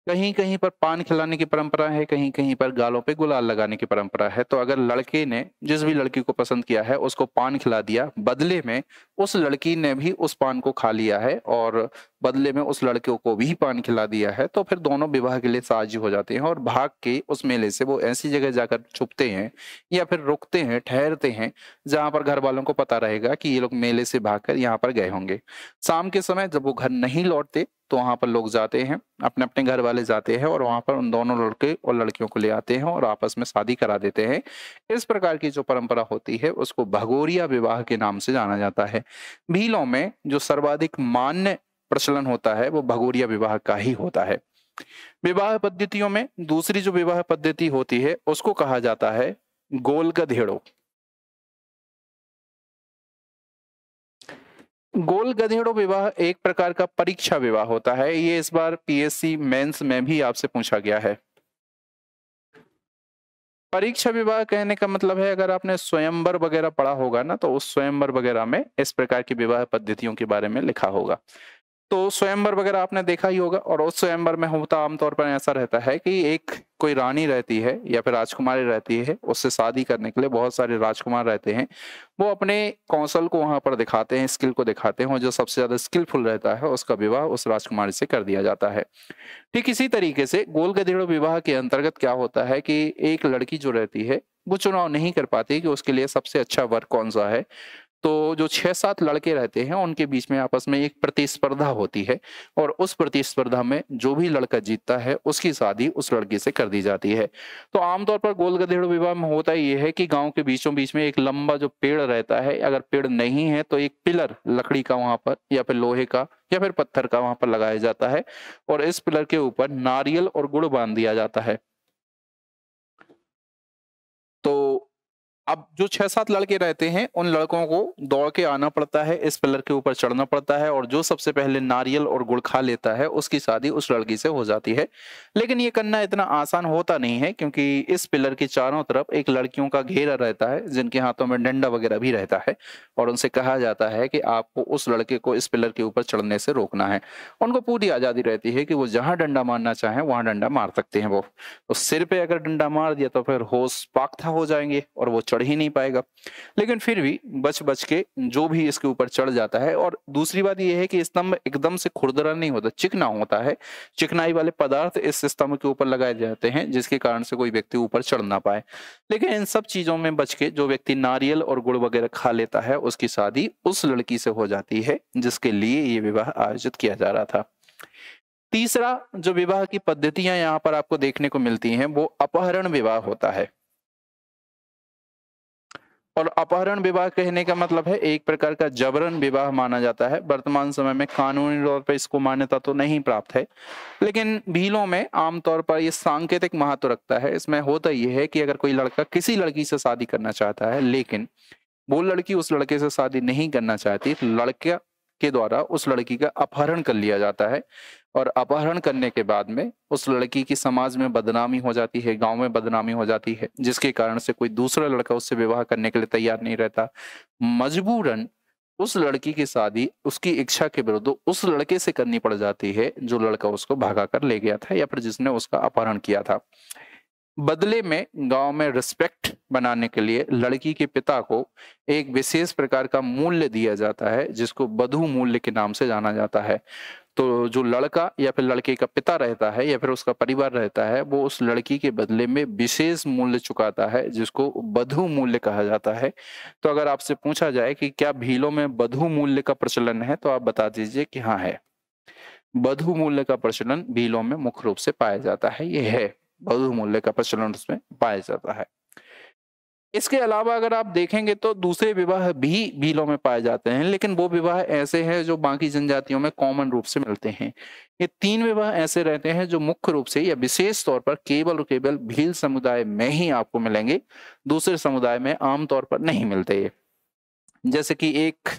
कहीं कहीं पर पान खिलाने की परंपरा है, कहीं कहीं पर गालों पे गुलाल लगाने की परंपरा है। तो अगर लड़के ने जिस भी लड़की को पसंद किया है उसको पान खिला दिया, बदले में उस लड़की ने भी उस पान को खा लिया है और बदले में उस लड़के को भी पान खिला दिया है, तो फिर दोनों विवाह के लिए साझी हो जाते हैं और भाग के उस मेले से वो ऐसी जगह जाकर छुपते हैं या फिर रुकते हैं, ठहरते हैं जहां पर घर वालों को पता रहेगा कि ये लोग मेले से भागकर यहाँ पर गए होंगे। शाम के समय जब वो घर नहीं लौटते तो वहां पर लोग जाते हैं, अपने अपने घर वाले जाते हैं और वहां पर उन दोनों लड़के और लड़कियों को ले आते हैं और आपस में शादी करा देते हैं। इस प्रकार की जो परंपरा होती है उसको भगोरिया विवाह के नाम से जाना जाता है। भीलों में जो सर्वाधिक मान्य प्रचलन होता है वो भगोरिया विवाह का ही होता है। विवाह पद्धतियों में दूसरी जो विवाह पद्धति होती है उसको कहा जाता है गोल गधेड़ो। गोल गधेड़ो विवाह एक प्रकार का परीक्षा विवाह होता है। ये इस बार पीएससी मेंस में भी आपसे पूछा गया है। परीक्षा विवाह कहने का मतलब है अगर आपने स्वयंवर वगैरह पढ़ा होगा ना तो उस स्वयंवर वगैरह में इस प्रकार की विवाह पद्धतियों के बारे में लिखा होगा। तो स्वयंवर वगैरह आपने देखा ही होगा, और उस स्वयंवर में होता आमतौर पर ऐसा रहता है कि एक कोई रानी रहती है या फिर राजकुमारी रहती है, उससे शादी करने के लिए बहुत सारे राजकुमार रहते हैं। वो अपने कौशल को वहां पर दिखाते हैं, स्किल को दिखाते हैं, और जो सबसे ज्यादा स्किलफुल रहता है उसका विवाह उस राजकुमारी से कर दिया जाता है। ठीक इसी तरीके से गोल गधेड़ो विवाह के अंतर्गत क्या होता है कि एक लड़की जो रहती है वो चुनाव नहीं कर पाती कि उसके लिए सबसे अच्छा वर कौन सा है। तो जो 6-7 लड़के रहते हैं उनके बीच में आपस में एक प्रतिस्पर्धा होती है, और उस प्रतिस्पर्धा में जो भी लड़का जीतता है उसकी शादी उस लड़की से कर दी जाती है। तो आमतौर पर गोल गधेड़ो विवाह में होता ये है कि गांव के बीचों बीच में एक लंबा जो पेड़ रहता है, अगर पेड़ नहीं है तो एक पिलर लकड़ी का वहां पर या फिर लोहे का या फिर पत्थर का वहां पर लगाया जाता है, और इस पिलर के ऊपर नारियल और गुड़ बांध दिया जाता है। तो अब जो 6-7 लड़के रहते हैं उन लड़कों को दौड़ के आना पड़ता है, इस पिलर के ऊपर चढ़ना पड़ता है, और जो सबसे पहले नारियल और गुड़ खा लेता है उसकी शादी उस लड़की से हो जाती है। लेकिन ये करना इतना आसान होता नहीं है, क्योंकि इस पिलर के चारों तरफ एक लड़कियों का घेरा रहता है जिनके हाथों में डंडा वगैरह भी रहता है, और उनसे कहा जाता है कि आपको उस लड़के को इस पिलर के ऊपर चढ़ने से रोकना है। उनको पूरी आजादी रहती है कि वो जहां डंडा मारना चाहे वहां डंडा मार सकते हैं। वो तो सिर पे अगर डंडा मार दिया तो फिर होश पाकथा हो जाएंगे और वो चढ़ ही नहीं पाएगा। लेकिन फिर भी बच बच के जो भी इसके ऊपर चढ़ जाता है। और दूसरी बात यह है कि स्तंभ एकदम से खुरदरा नहीं होता, चिकना होता है। चिकनाई वाले पदार्थ इस स्तंभ के ऊपर लगाए जाते हैं जिसके कारण से कोई व्यक्ति ऊपर चढ़ ना पाए। लेकिन इन सब चीजों में बच के जो व्यक्ति नारियल और गुड़ वगैरह खा लेता है उसकी शादी उस लड़की से हो जाती है जिसके लिए ये विवाह आयोजित किया जा रहा था। तीसरा जो विवाह की पद्धतियां यहाँ पर आपको देखने को मिलती हैं वो अपहरण विवाह होता है। और अपहरण विवाह कहने का मतलब है एक प्रकार का जबरन विवाह माना जाता है। वर्तमान समय में कानूनी तौर पर इसको मान्यता तो नहीं प्राप्त है, लेकिन भीलों में आमतौर पर यह सांकेतिक महत्व रखता है। इसमें होता यह है कि अगर कोई लड़का किसी लड़की से शादी करना चाहता है लेकिन वो लड़की उस लड़के से शादी नहीं करना चाहती, तो लड़के के द्वारा उस लड़की का अपहरण कर लिया जाता है, और अपहरण करने के बाद में उस लड़की की समाज में बदनामी हो जाती है, गांव में बदनामी हो जाती है, जिसके कारण से कोई दूसरा लड़का उससे विवाह करने के लिए तैयार नहीं रहता। मजबूरन उस लड़की की शादी उसकी इच्छा के विरुद्ध उस लड़के से करनी पड़ जाती है जो लड़का उसको भागा कर ले गया था या फिर जिसने उसका अपहरण किया था। बदले में गांव में रिस्पेक्ट बनाने के लिए लड़की के पिता को एक विशेष प्रकार का मूल्य दिया जाता है जिसको बधू मूल्य के नाम से जाना जाता है। तो जो लड़का या फिर लड़के का पिता रहता है या फिर उसका परिवार रहता है वो उस लड़की के बदले में विशेष मूल्य चुकाता है जिसको बधू मूल्य कहा जाता है। तो अगर आपसे पूछा जाए कि क्या भीलों में बधू मूल्य का प्रचलन है तो आप बता दीजिए कि हाँ है। बधू मूल्य का प्रचलन भीलों में मुख्य रूप से पाया जाता है, ये है बधू मूल्य का प्रचलन उसमें पाया जाता है। इसके अलावा अगर आप देखेंगे तो दूसरे विवाह भी भीलों में पाए जाते हैं, लेकिन वो विवाह ऐसे हैं जो बाकी जनजातियों में कॉमन रूप से मिलते हैं। ये 3 विवाह ऐसे रहते हैं जो मुख्य रूप से या विशेष तौर पर केवल और केवल भील समुदाय में ही आपको मिलेंगे, दूसरे समुदाय में आमतौर पर नहीं मिलते ये। जैसे कि एक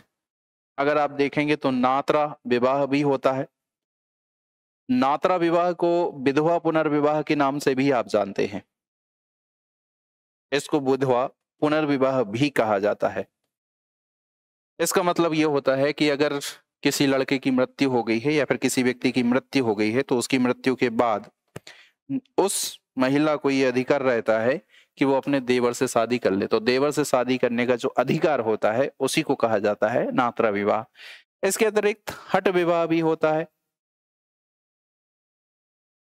अगर आप देखेंगे तो नात्रा विवाह भी होता है। नात्रा विवाह को विधवा पुनर्विवाह के नाम से भी आप जानते हैं। इसको विधवा पुनर्विवाह भी कहा जाता है। इसका मतलब ये होता है कि अगर किसी लड़के की मृत्यु हो गई है या फिर किसी व्यक्ति की मृत्यु हो गई है तो उसकी मृत्यु के बाद उस महिला को ये अधिकार रहता है कि वो अपने देवर से शादी कर ले। तो देवर से शादी करने का जो अधिकार होता है उसी को कहा जाता है नात्रा विवाह। इसके अतिरिक्त हठ विवाह भी होता है।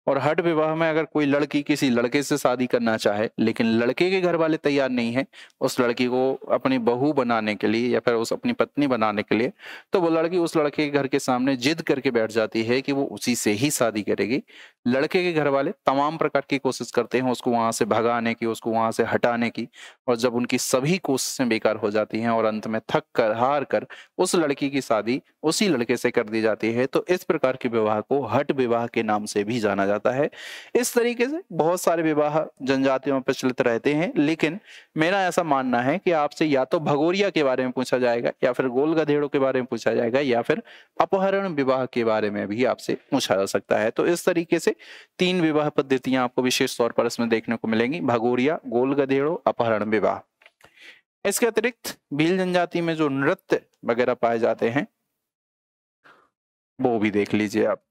और हठ विवाह में अगर कोई लड़की किसी लड़के से शादी करना चाहे लेकिन लड़के के घर वाले तैयार नहीं है उस लड़की को अपनी बहू बनाने के लिए या फिर उस अपनी पत्नी बनाने के लिए, तो वो लड़की उस लड़के के घर के सामने जिद करके बैठ जाती है कि वो उसी से ही शादी करेगी। लड़के के घर वाले तमाम प्रकार की कोशिश करते हैं उसको वहां से भगाने की, उसको वहां से हटाने की, और जब उनकी सभी कोशिशें बेकार हो जाती हैं और अंत में थक कर हार कर उस लड़की की शादी उसी लड़के से कर दी जाती है, तो इस प्रकार के विवाह को हठ विवाह के नाम से भी जाना जाता है। इस तरीके से बहुत सारे विवाह जनजातियों में प्रचलित रहते हैं, लेकिन मेरा ऐसा मानना है कि आपसे या तो भगोरिया के बारे में पूछा जाएगा या फिर गोल गधेड़ों के बारे में पूछा जाएगा या फिर अपहरण विवाह के बारे में भी आपसे पूछा जा सकता है। तो इस तरीके से 3 विवाह पद्धतियां आपको विशेष तौर पर इसमें देखने को मिलेंगी, भगोरिया, गोल गधेड़ों, अपहरण विवाह। इसके अतिरिक्त भील जनजाति में जो नृत्य वगैरह पाए जाते हैं वो भी देख लीजिए आप।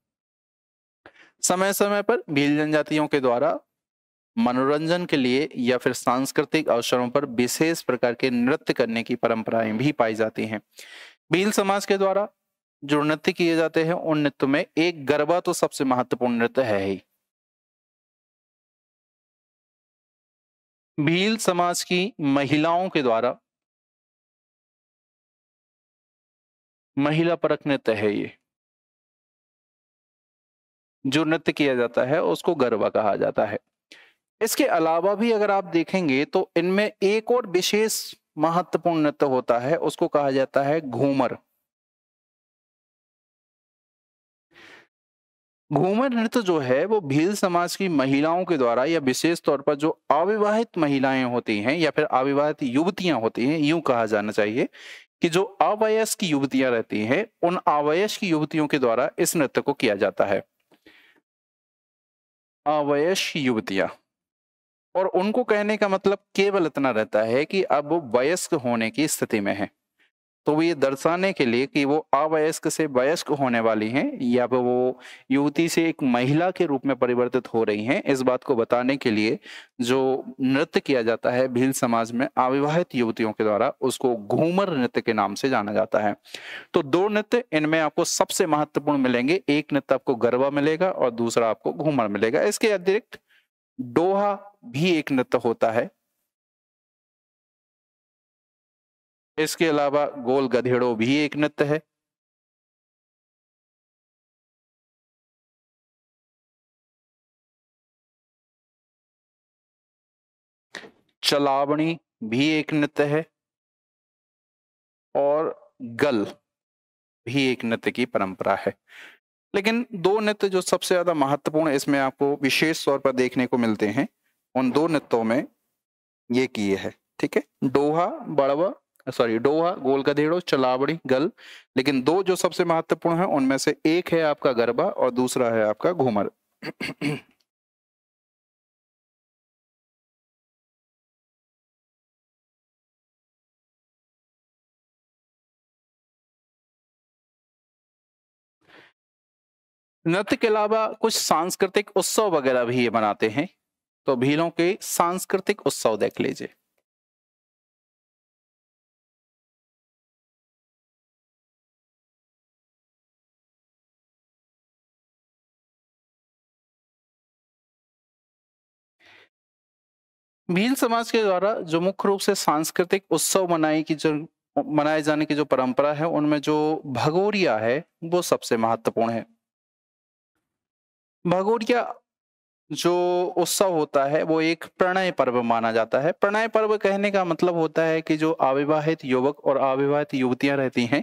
समय समय पर भील जनजातियों के द्वारा मनोरंजन के लिए या फिर सांस्कृतिक अवसरों पर विशेष प्रकार के नृत्य करने की परंपराएं भी पाई जाती हैं। भील समाज के द्वारा जो नृत्य किए जाते हैं उन नृत्यों में एक गरबा तो सबसे महत्वपूर्ण नृत्य है ही। भील समाज की महिलाओं के द्वारा महिला परक नृत्य है ये। जो नृत्य किया जाता है उसको गरबा कहा जाता है। इसके अलावा भी अगर आप देखेंगे तो इनमें एक और विशेष महत्वपूर्ण नृत्य होता है, उसको कहा जाता है घूमर। घूमर नृत्य जो है वो भील समाज की महिलाओं के द्वारा या विशेष तौर पर जो अविवाहित महिलाएं होती हैं या फिर अविवाहित युवतियां होती हैं, यूं कहा जाना चाहिए कि जो अवयस्क युवतियां रहती हैं उन अवयस्क युवतियों के द्वारा इस नृत्य को किया जाता है। अवयस्क युवतियां, और उनको कहने का मतलब केवल इतना रहता है कि अब वो वयस्क होने की स्थिति में है, तो वो ये दर्शाने के लिए कि वो अवयस्क से वयस्क होने वाली हैं या फिर वो युवती से एक महिला के रूप में परिवर्तित हो रही हैं, इस बात को बताने के लिए जो नृत्य किया जाता है भील समाज में अविवाहित युवतियों के द्वारा, उसको घूमर नृत्य के नाम से जाना जाता है। तो दो नृत्य इनमें आपको सबसे महत्वपूर्ण मिलेंगे, एक नृत्य आपको गरबा मिलेगा और दूसरा आपको घूमर मिलेगा। इसके अतिरिक्त डोहा भी एक नृत्य होता है। इसके अलावा गोल गधेड़ो भी एक नृत्य है। चलावनी भी एक नृत्य है और गल भी एक नृत्य की परंपरा है। लेकिन दो नृत्य जो सबसे ज्यादा महत्वपूर्ण इसमें आपको विशेष तौर पर देखने को मिलते हैं, उन दो नृत्यों में ये किए है, ठीक है, डोहा बड़वा, सॉरी डोहा, गोल गधेड़ो, चलावड़ी, गल। लेकिन दो जो सबसे महत्वपूर्ण है उनमें से एक है आपका गरबा और दूसरा है आपका घूमर। नृत्य के अलावा कुछ सांस्कृतिक उत्सव वगैरह भी ये मनाते हैं, तो भीलों के सांस्कृतिक उत्सव देख लीजिए। भील समाज के द्वारा जो मुख्य रूप से सांस्कृतिक उत्सव मनाए जाने की जो परंपरा है उनमें जो भगोरिया है वो सबसे महत्वपूर्ण है। भगोरिया जो उत्सव होता है वो एक प्रणय पर्व माना जाता है। प्रणय पर्व कहने का मतलब होता है कि जो अविवाहित युवक और अविवाहित युवतियां रहती हैं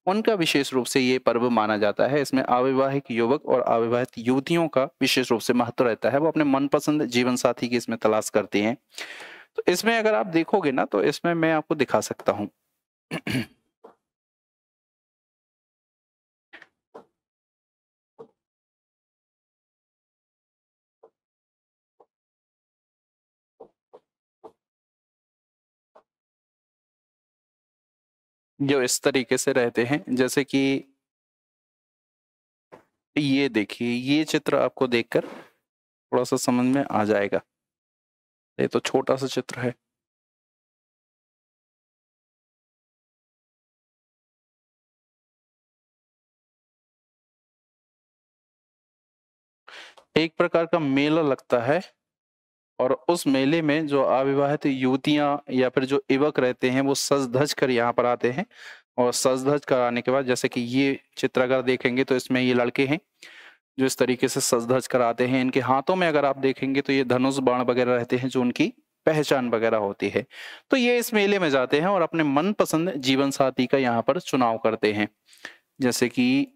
उनका विशेष रूप से ये पर्व माना जाता है। इसमें अविवाहित युवक और अविवाहित युवतियों का विशेष रूप से महत्व रहता है, वो अपने मनपसंद जीवन साथी की इसमें तलाश करती हैं। तो इसमें अगर आप देखोगे ना तो इसमें मैं आपको दिखा सकता हूँ। जो इस तरीके से रहते हैं, जैसे कि ये देखिए, ये चित्र आपको देखकर थोड़ा सा समझ में आ जाएगा। ये तो छोटा सा चित्र है। एक प्रकार का मेला लगता है और उस मेले में जो अविवाहित युवतियां या फिर जो युवक रहते हैं वो सज धज कर यहाँ पर आते हैं। और सज धज कर आने के बाद जैसे कि ये चित्र अगर देखेंगे तो इसमें ये लड़के हैं जो इस तरीके से सज धज कर आते हैं। इनके हाथों में अगर आप देखेंगे तो ये धनुष बाण वगैरह रहते हैं जो उनकी पहचान वगैरह होती है। तो ये इस मेले में जाते हैं और अपने मनपसंद जीवन साथी का यहाँ पर चुनाव करते हैं। जैसे कि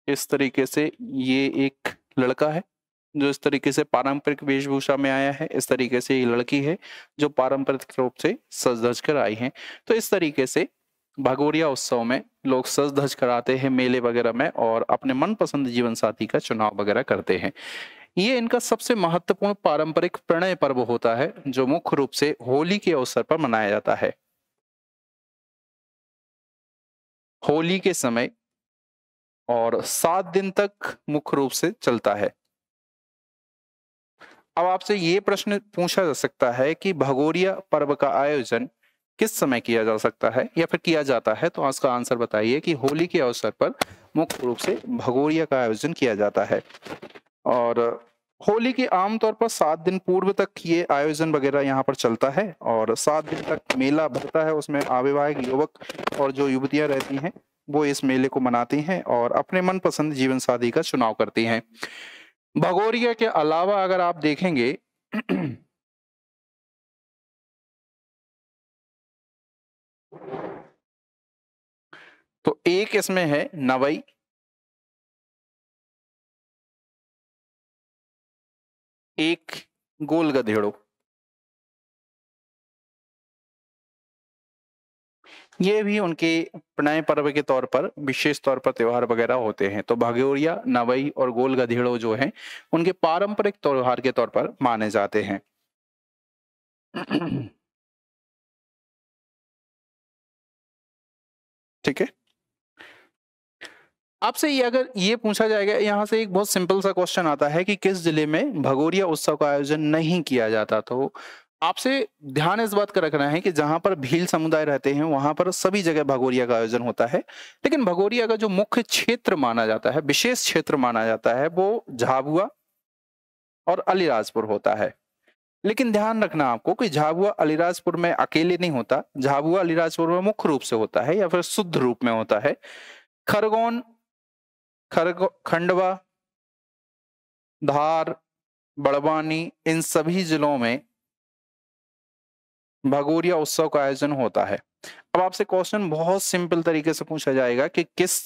इस तरीके से ये एक लड़का है जो इस तरीके से पारंपरिक वेशभूषा में आया है, इस तरीके से ये लड़की है जो पारंपरिक रूप से सज धज कर आई हैं। तो इस तरीके से भगोरिया उत्सव में लोग सज धज कर आते हैं मेले वगैरह में और अपने मनपसंद जीवन साथी का चुनाव वगैरह करते हैं। ये इनका सबसे महत्वपूर्ण पारंपरिक प्रणय पर्व होता है जो मुख्य रूप से होली के अवसर पर मनाया जाता है। होली के समय और 7 दिन तक मुख्य रूप से चलता है। अब आपसे ये प्रश्न पूछा जा सकता है कि भगोरिया पर्व का आयोजन किस समय किया जा सकता है या फिर किया जाता है, तो इसका आंसर बताइए कि होली के अवसर पर मुख्य रूप से भगोरिया का आयोजन किया जाता है। और होली के आमतौर पर 7 दिन पूर्व तक ये आयोजन वगैरह यहाँ पर चलता है और 7 दिन तक मेला भरता है। उसमें अविवाहित युवक और जो युवतियां रहती हैं वो इस मेले को मनाती हैं और अपने मनपसंद जीवन साथी का चुनाव करती हैं। भगोरिया के अलावा अगर आप देखेंगे तो एक इसमें है नवई, एक गोल गधेड़ो। ये भी उनके नए पर्व के तौर पर विशेष तौर पर त्योहार वगैरह होते हैं। तो भगोरिया, नवई और गोल गधेड़ो जो हैं उनके पारंपरिक त्योहार के तौर पर माने जाते हैं। ठीक है, आपसे ये अगर ये पूछा जाएगा, यहाँ से एक बहुत सिंपल सा क्वेश्चन आता है कि किस जिले में भगोरिया उत्सव का आयोजन नहीं किया जाता, तो आपसे ध्यान इस बात का रखना है कि जहां पर भील समुदाय रहते हैं वहां पर सभी जगह भगोरिया का आयोजन होता है। लेकिन भगोरिया का जो मुख्य क्षेत्र माना जाता है, विशेष क्षेत्र माना जाता है, वो झाबुआ और अलीराजपुर होता है। लेकिन ध्यान रखना आपको कि झाबुआ अलीराजपुर में अकेले नहीं होता, झाबुआ अलीराजपुर में मुख्य रूप से होता है या फिर शुद्ध रूप में होता है। खरगोन, खंडवा, धार, बड़वानी, इन सभी जिलों में भगोरिया उत्सव का आयोजन होता है। अब आपसे क्वेश्चन बहुत सिंपल तरीके से पूछा जाएगा कि किस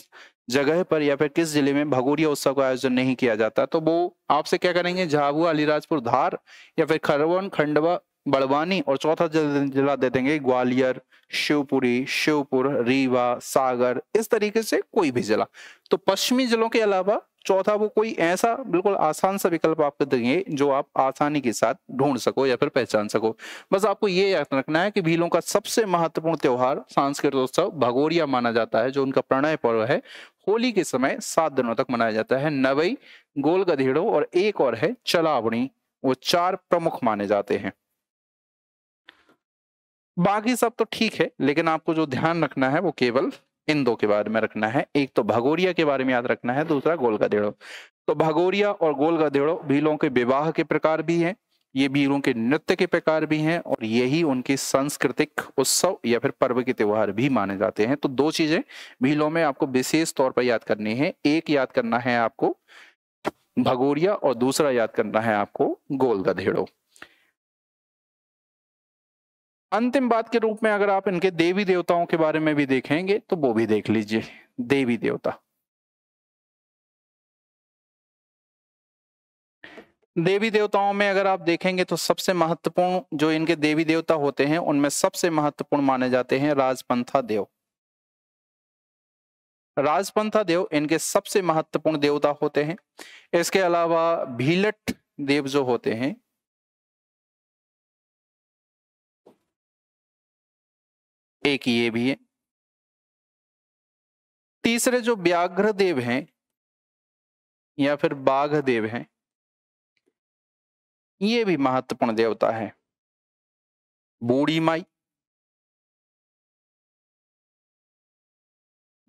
जगह पर या फिर किस जिले में भगोरिया उत्सव का आयोजन नहीं किया जाता, तो वो आपसे क्या करेंगे, झाबुआ, अलीराजपुर, धार या फिर खरगोन, खंडवा, बड़वानी और चौथा जिला दे देंगे ग्वालियर, शिवपुरी, शिवपुर, रीवा, सागर, इस तरीके से कोई भी जिला। तो पश्चिमी जिलों के अलावा चौथा वो कोई ऐसा बिल्कुल आसान सा विकल्प आपको देंगे जो आप आसानी के साथ ढूंढ सको या फिर पहचान सको। बस आपको ये याद रखना है कि भीलों का सबसे महत्वपूर्ण त्योहार सांस्कृतिक उत्सव भगोरिया माना जाता है, जो उनका प्रणय पर्व है। होली के समय 7 दिनों तक मनाया जाता है। नवई, गोल गधेड़ो और एक और है चलावणी, वो 4 प्रमुख माने जाते हैं। बाकी सब तो ठीक है, लेकिन आपको जो ध्यान रखना है वो केवल इन 2 के बारे में रखना है। एक तो भगोरिया के बारे में याद रखना है, दूसरा गोल गधेड़ो। तो भगोरिया और गोल गधेड़ो भीलों के विवाह के प्रकार भी हैं, ये भीलों के नृत्य के प्रकार भी हैं और यही उनके सांस्कृतिक उत्सव या फिर पर्व के त्योहार भी माने जाते हैं। तो 2 चीजें भीलों में आपको विशेष तौर पर याद करनी है। एक याद करना है आपको भगोरिया और दूसरा याद करना है आपको गोल गधेड़ो। अंतिम बात के रूप में अगर आप इनके देवी देवताओं के बारे में भी देखेंगे तो वो भी देख लीजिए। देवी देवता, देवी देवताओं में अगर आप देखेंगे तो सबसे महत्वपूर्ण जो इनके देवी देवता होते हैं उनमें सबसे महत्वपूर्ण माने जाते हैं राजपंथा देव। राजपंथा देव इनके सबसे महत्वपूर्ण देवता होते हैं। इसके अलावा भीलट देव जो होते हैं, एक ये भी है। तीसरे जो व्याघ्र देव हैं या फिर बाघ देव हैं, ये भी महत्वपूर्ण देवता है। बूढ़ी माई,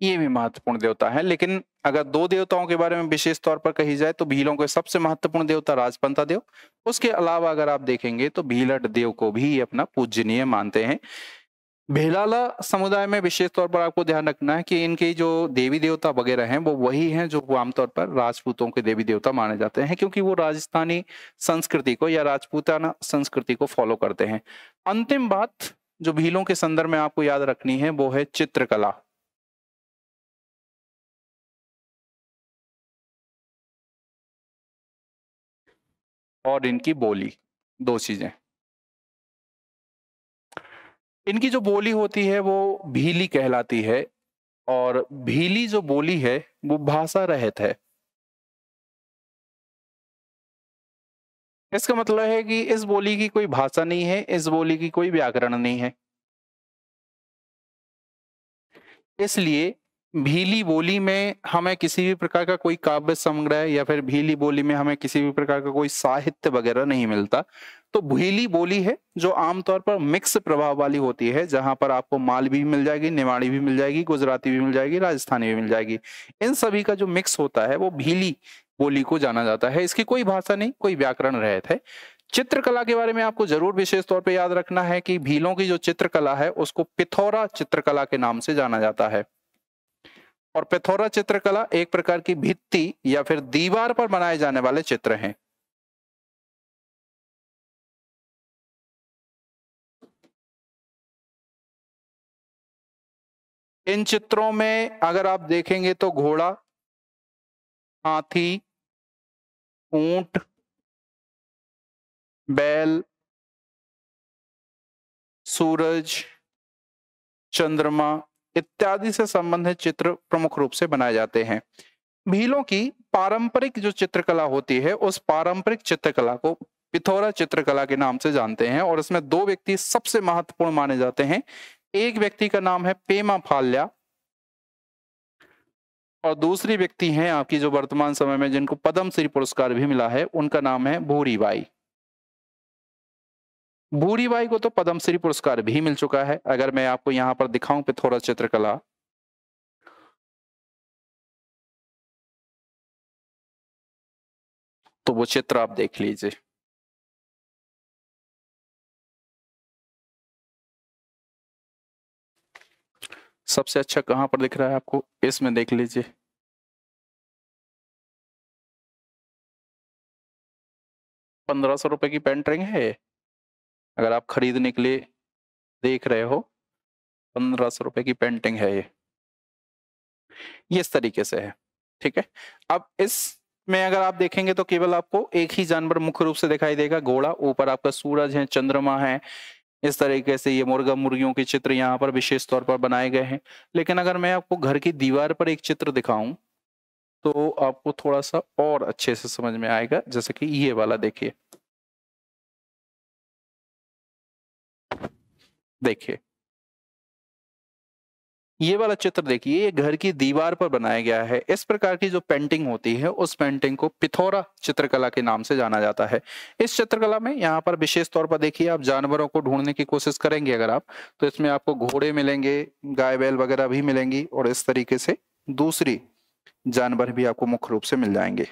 ये भी महत्वपूर्ण देवता है। लेकिन अगर 2 देवताओं के बारे में विशेष तौर पर कही जाए तो भीलों के सबसे महत्वपूर्ण देवता राजपंथा देव। उसके अलावा अगर आप देखेंगे तो भीलट देव को भी अपना पूजनीय मानते हैं। भेलाला समुदाय में विशेष तौर पर आपको ध्यान रखना है कि इनके जो देवी देवता वगैरह हैं वो वही हैं जो आमतौर पर राजपूतों के देवी देवता माने जाते हैं, क्योंकि वो राजस्थानी संस्कृति को या राजपूताना संस्कृति को फॉलो करते हैं। अंतिम बात जो भीलों के संदर्भ में आपको याद रखनी है वो है चित्रकला और इनकी बोली। 2 चीजें, इनकी जो बोली होती है वो भीली कहलाती है और भीली जो बोली है वो भाषा रहित है। इसका मतलब है कि इस बोली की कोई भाषा नहीं है, इस बोली की कोई व्याकरण नहीं है। इसलिए भीली बोली में हमें किसी भी प्रकार का कोई काव्य संग्रह या फिर भीली बोली में हमें किसी भी प्रकार का कोई साहित्य वगैरह नहीं मिलता। तो भीली बोली है जो आमतौर पर मिक्स प्रभाव वाली होती है, जहां पर आपको मालवी भी मिल जाएगी, निमाड़ी भी मिल जाएगी, गुजराती भी मिल जाएगी, राजस्थानी भी मिल जाएगी। इन सभी का जो मिक्स होता है वो भीली बोली को जाना जाता है। इसकी कोई भाषा नहीं, कोई व्याकरण रहित है। चित्रकला के बारे में आपको जरूर विशेष तौर पर याद रखना है कि भीलों की जो चित्रकला है उसको पिथौरा चित्रकला के नाम से जाना जाता है। और पिथौरा चित्रकला एक प्रकार की भित्ति या फिर दीवार पर बनाए जाने वाले चित्र हैं। इन चित्रों में अगर आप देखेंगे तो घोड़ा, हाथी, ऊंट, बैल, सूरज, चंद्रमा इत्यादि से संबंधित चित्र प्रमुख रूप से बनाए जाते हैं। भीलों की पारंपरिक जो चित्रकला होती है उस पारंपरिक चित्रकला को पिथौरा चित्रकला के नाम से जानते हैं और इसमें दो व्यक्ति सबसे महत्वपूर्ण माने जाते हैं। एक व्यक्ति का नाम है पेमा फाल्या और दूसरी व्यक्ति हैं आपकी जो वर्तमान समय में जिनको पद्मश्री पुरस्कार भी मिला है, उनका नाम है भूरीबाई। भूरीबाई को तो पद्मश्री पुरस्कार भी मिल चुका है। अगर मैं आपको यहाँ पर दिखाऊं पिथौरा चित्रकला, तो वो चित्र आप देख लीजिए। सबसे अच्छा कहां पर दिख रहा है आपको, इसमें देख लीजिए। ₹1500 की पेंटिंग है। अगर आप खरीदने के लिए देख रहे हो, ₹1500 की पेंटिंग है ये इस तरीके से है। ठीक है, अब इसमें अगर आप देखेंगे तो केवल आपको एक ही जानवर मुख्य रूप से दिखाई देगा, घोड़ा। ऊपर आपका सूरज है, चंद्रमा है। इस तरीके से ये मुर्गा मुर्गियों के चित्र यहाँ पर विशेष तौर पर बनाए गए हैं। लेकिन अगर मैं आपको घर की दीवार पर एक चित्र दिखाऊं तो आपको थोड़ा सा और अच्छे से समझ में आएगा। जैसे कि ये वाला देखिए, देखिए ये वाला चित्र देखिए, ये घर की दीवार पर बनाया गया है। इस प्रकार की जो पेंटिंग होती है उस पेंटिंग को पिथौरा चित्रकला के नाम से जाना जाता है। इस चित्रकला में यहाँ पर विशेष तौर पर देखिए, आप जानवरों को ढूंढने की कोशिश करेंगे अगर आप, तो इसमें आपको घोड़े मिलेंगे, गाय बैल वगैरह भी मिलेंगी और इस तरीके से दूसरी जानवर भी आपको मुख्य रूप से मिल जाएंगे।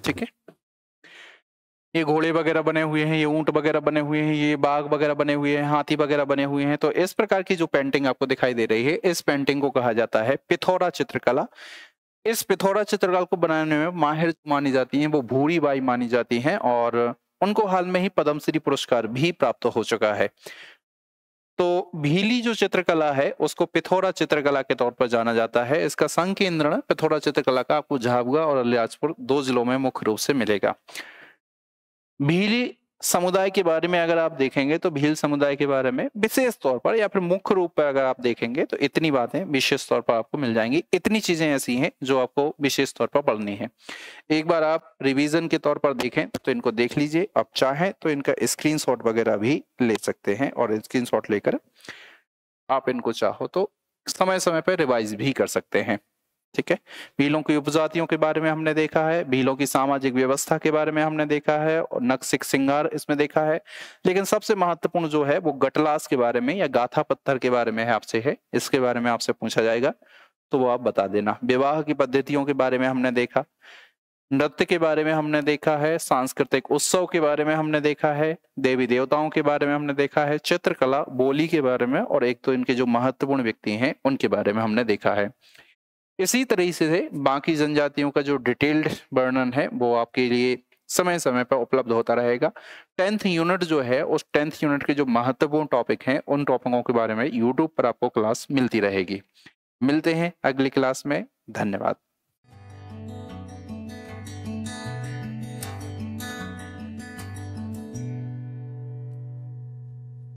ठीक है, ये घोड़े वगैरह बने हुए हैं, ये ऊंट वगैरह बने हुए हैं, ये बाघ वगैरह बने हुए हैं, हाथी वगैरह बने हुए हैं। तो इस प्रकार की जो पेंटिंग आपको दिखाई दे रही है, इस पेंटिंग को कहा जाता है पिथौरा चित्रकला। इस पिथौरा चित्रकला को बनाने में माहिर मानी जाती हैं वो भूरीबाई मानी जाती हैं और उनको हाल में ही पद्मश्री पुरस्कार भी प्राप्त हो चुका है। तो भीली जो चित्रकला है उसको पिथौरा चित्रकला के तौर पर जाना जाता है। इसका संकेंद्रण पिथौरा चित्रकला का आपको झाबुआ और अलियाचपुर 2 जिलों में मुख्य रूप से मिलेगा। भीली समुदाय के बारे में अगर आप देखेंगे तो भील समुदाय के बारे में विशेष तौर पर या फिर मुख्य रूप पर अगर आप देखेंगे तो इतनी बातें विशेष तौर पर आपको मिल जाएंगी। इतनी चीजें ऐसी हैं जो आपको विशेष तौर पर पढ़नी है। एक बार आप रिवीजन के तौर पर देखें तो इनको देख लीजिए। आप चाहें तो इनका स्क्रीनशॉट वगैरह भी ले सकते हैं और स्क्रीनशॉट लेकर आप इनको चाहो तो समय समय पर रिवाइज भी कर सकते हैं। ठीक है, भीलों की उपजातियों के बारे में हमने देखा है, भीलों की सामाजिक व्यवस्था के बारे में हमने देखा है और नक्सिक श्रृंगार इसमें देखा है। लेकिन सबसे महत्वपूर्ण जो है वो गटलास के बारे में या गाथा पत्थर के बारे में है, आपसे है, इसके बारे में आपसे पूछा जाएगा तो वो आप बता देना। विवाह की पद्धतियों के बारे में हमने देखा, नृत्य के बारे में हमने देखा है, सांस्कृतिक उत्सव के बारे में हमने देखा है, देवी देवताओं के बारे में हमने देखा है, चित्रकला, बोली के बारे में और एक तो इनके जो महत्वपूर्ण व्यक्ति हैं उनके बारे में हमने देखा है। इसी तरीके से बाकी जनजातियों का जो डिटेल्ड वर्णन है वो आपके लिए समय समय पर उपलब्ध होता रहेगा। 10th यूनिट जो है उस 10th यूनिट के जो महत्वपूर्ण टॉपिक हैं उन टॉपिकों के बारे में यूट्यूब पर आपको क्लास मिलती रहेगी। मिलते हैं अगली क्लास में। धन्यवाद।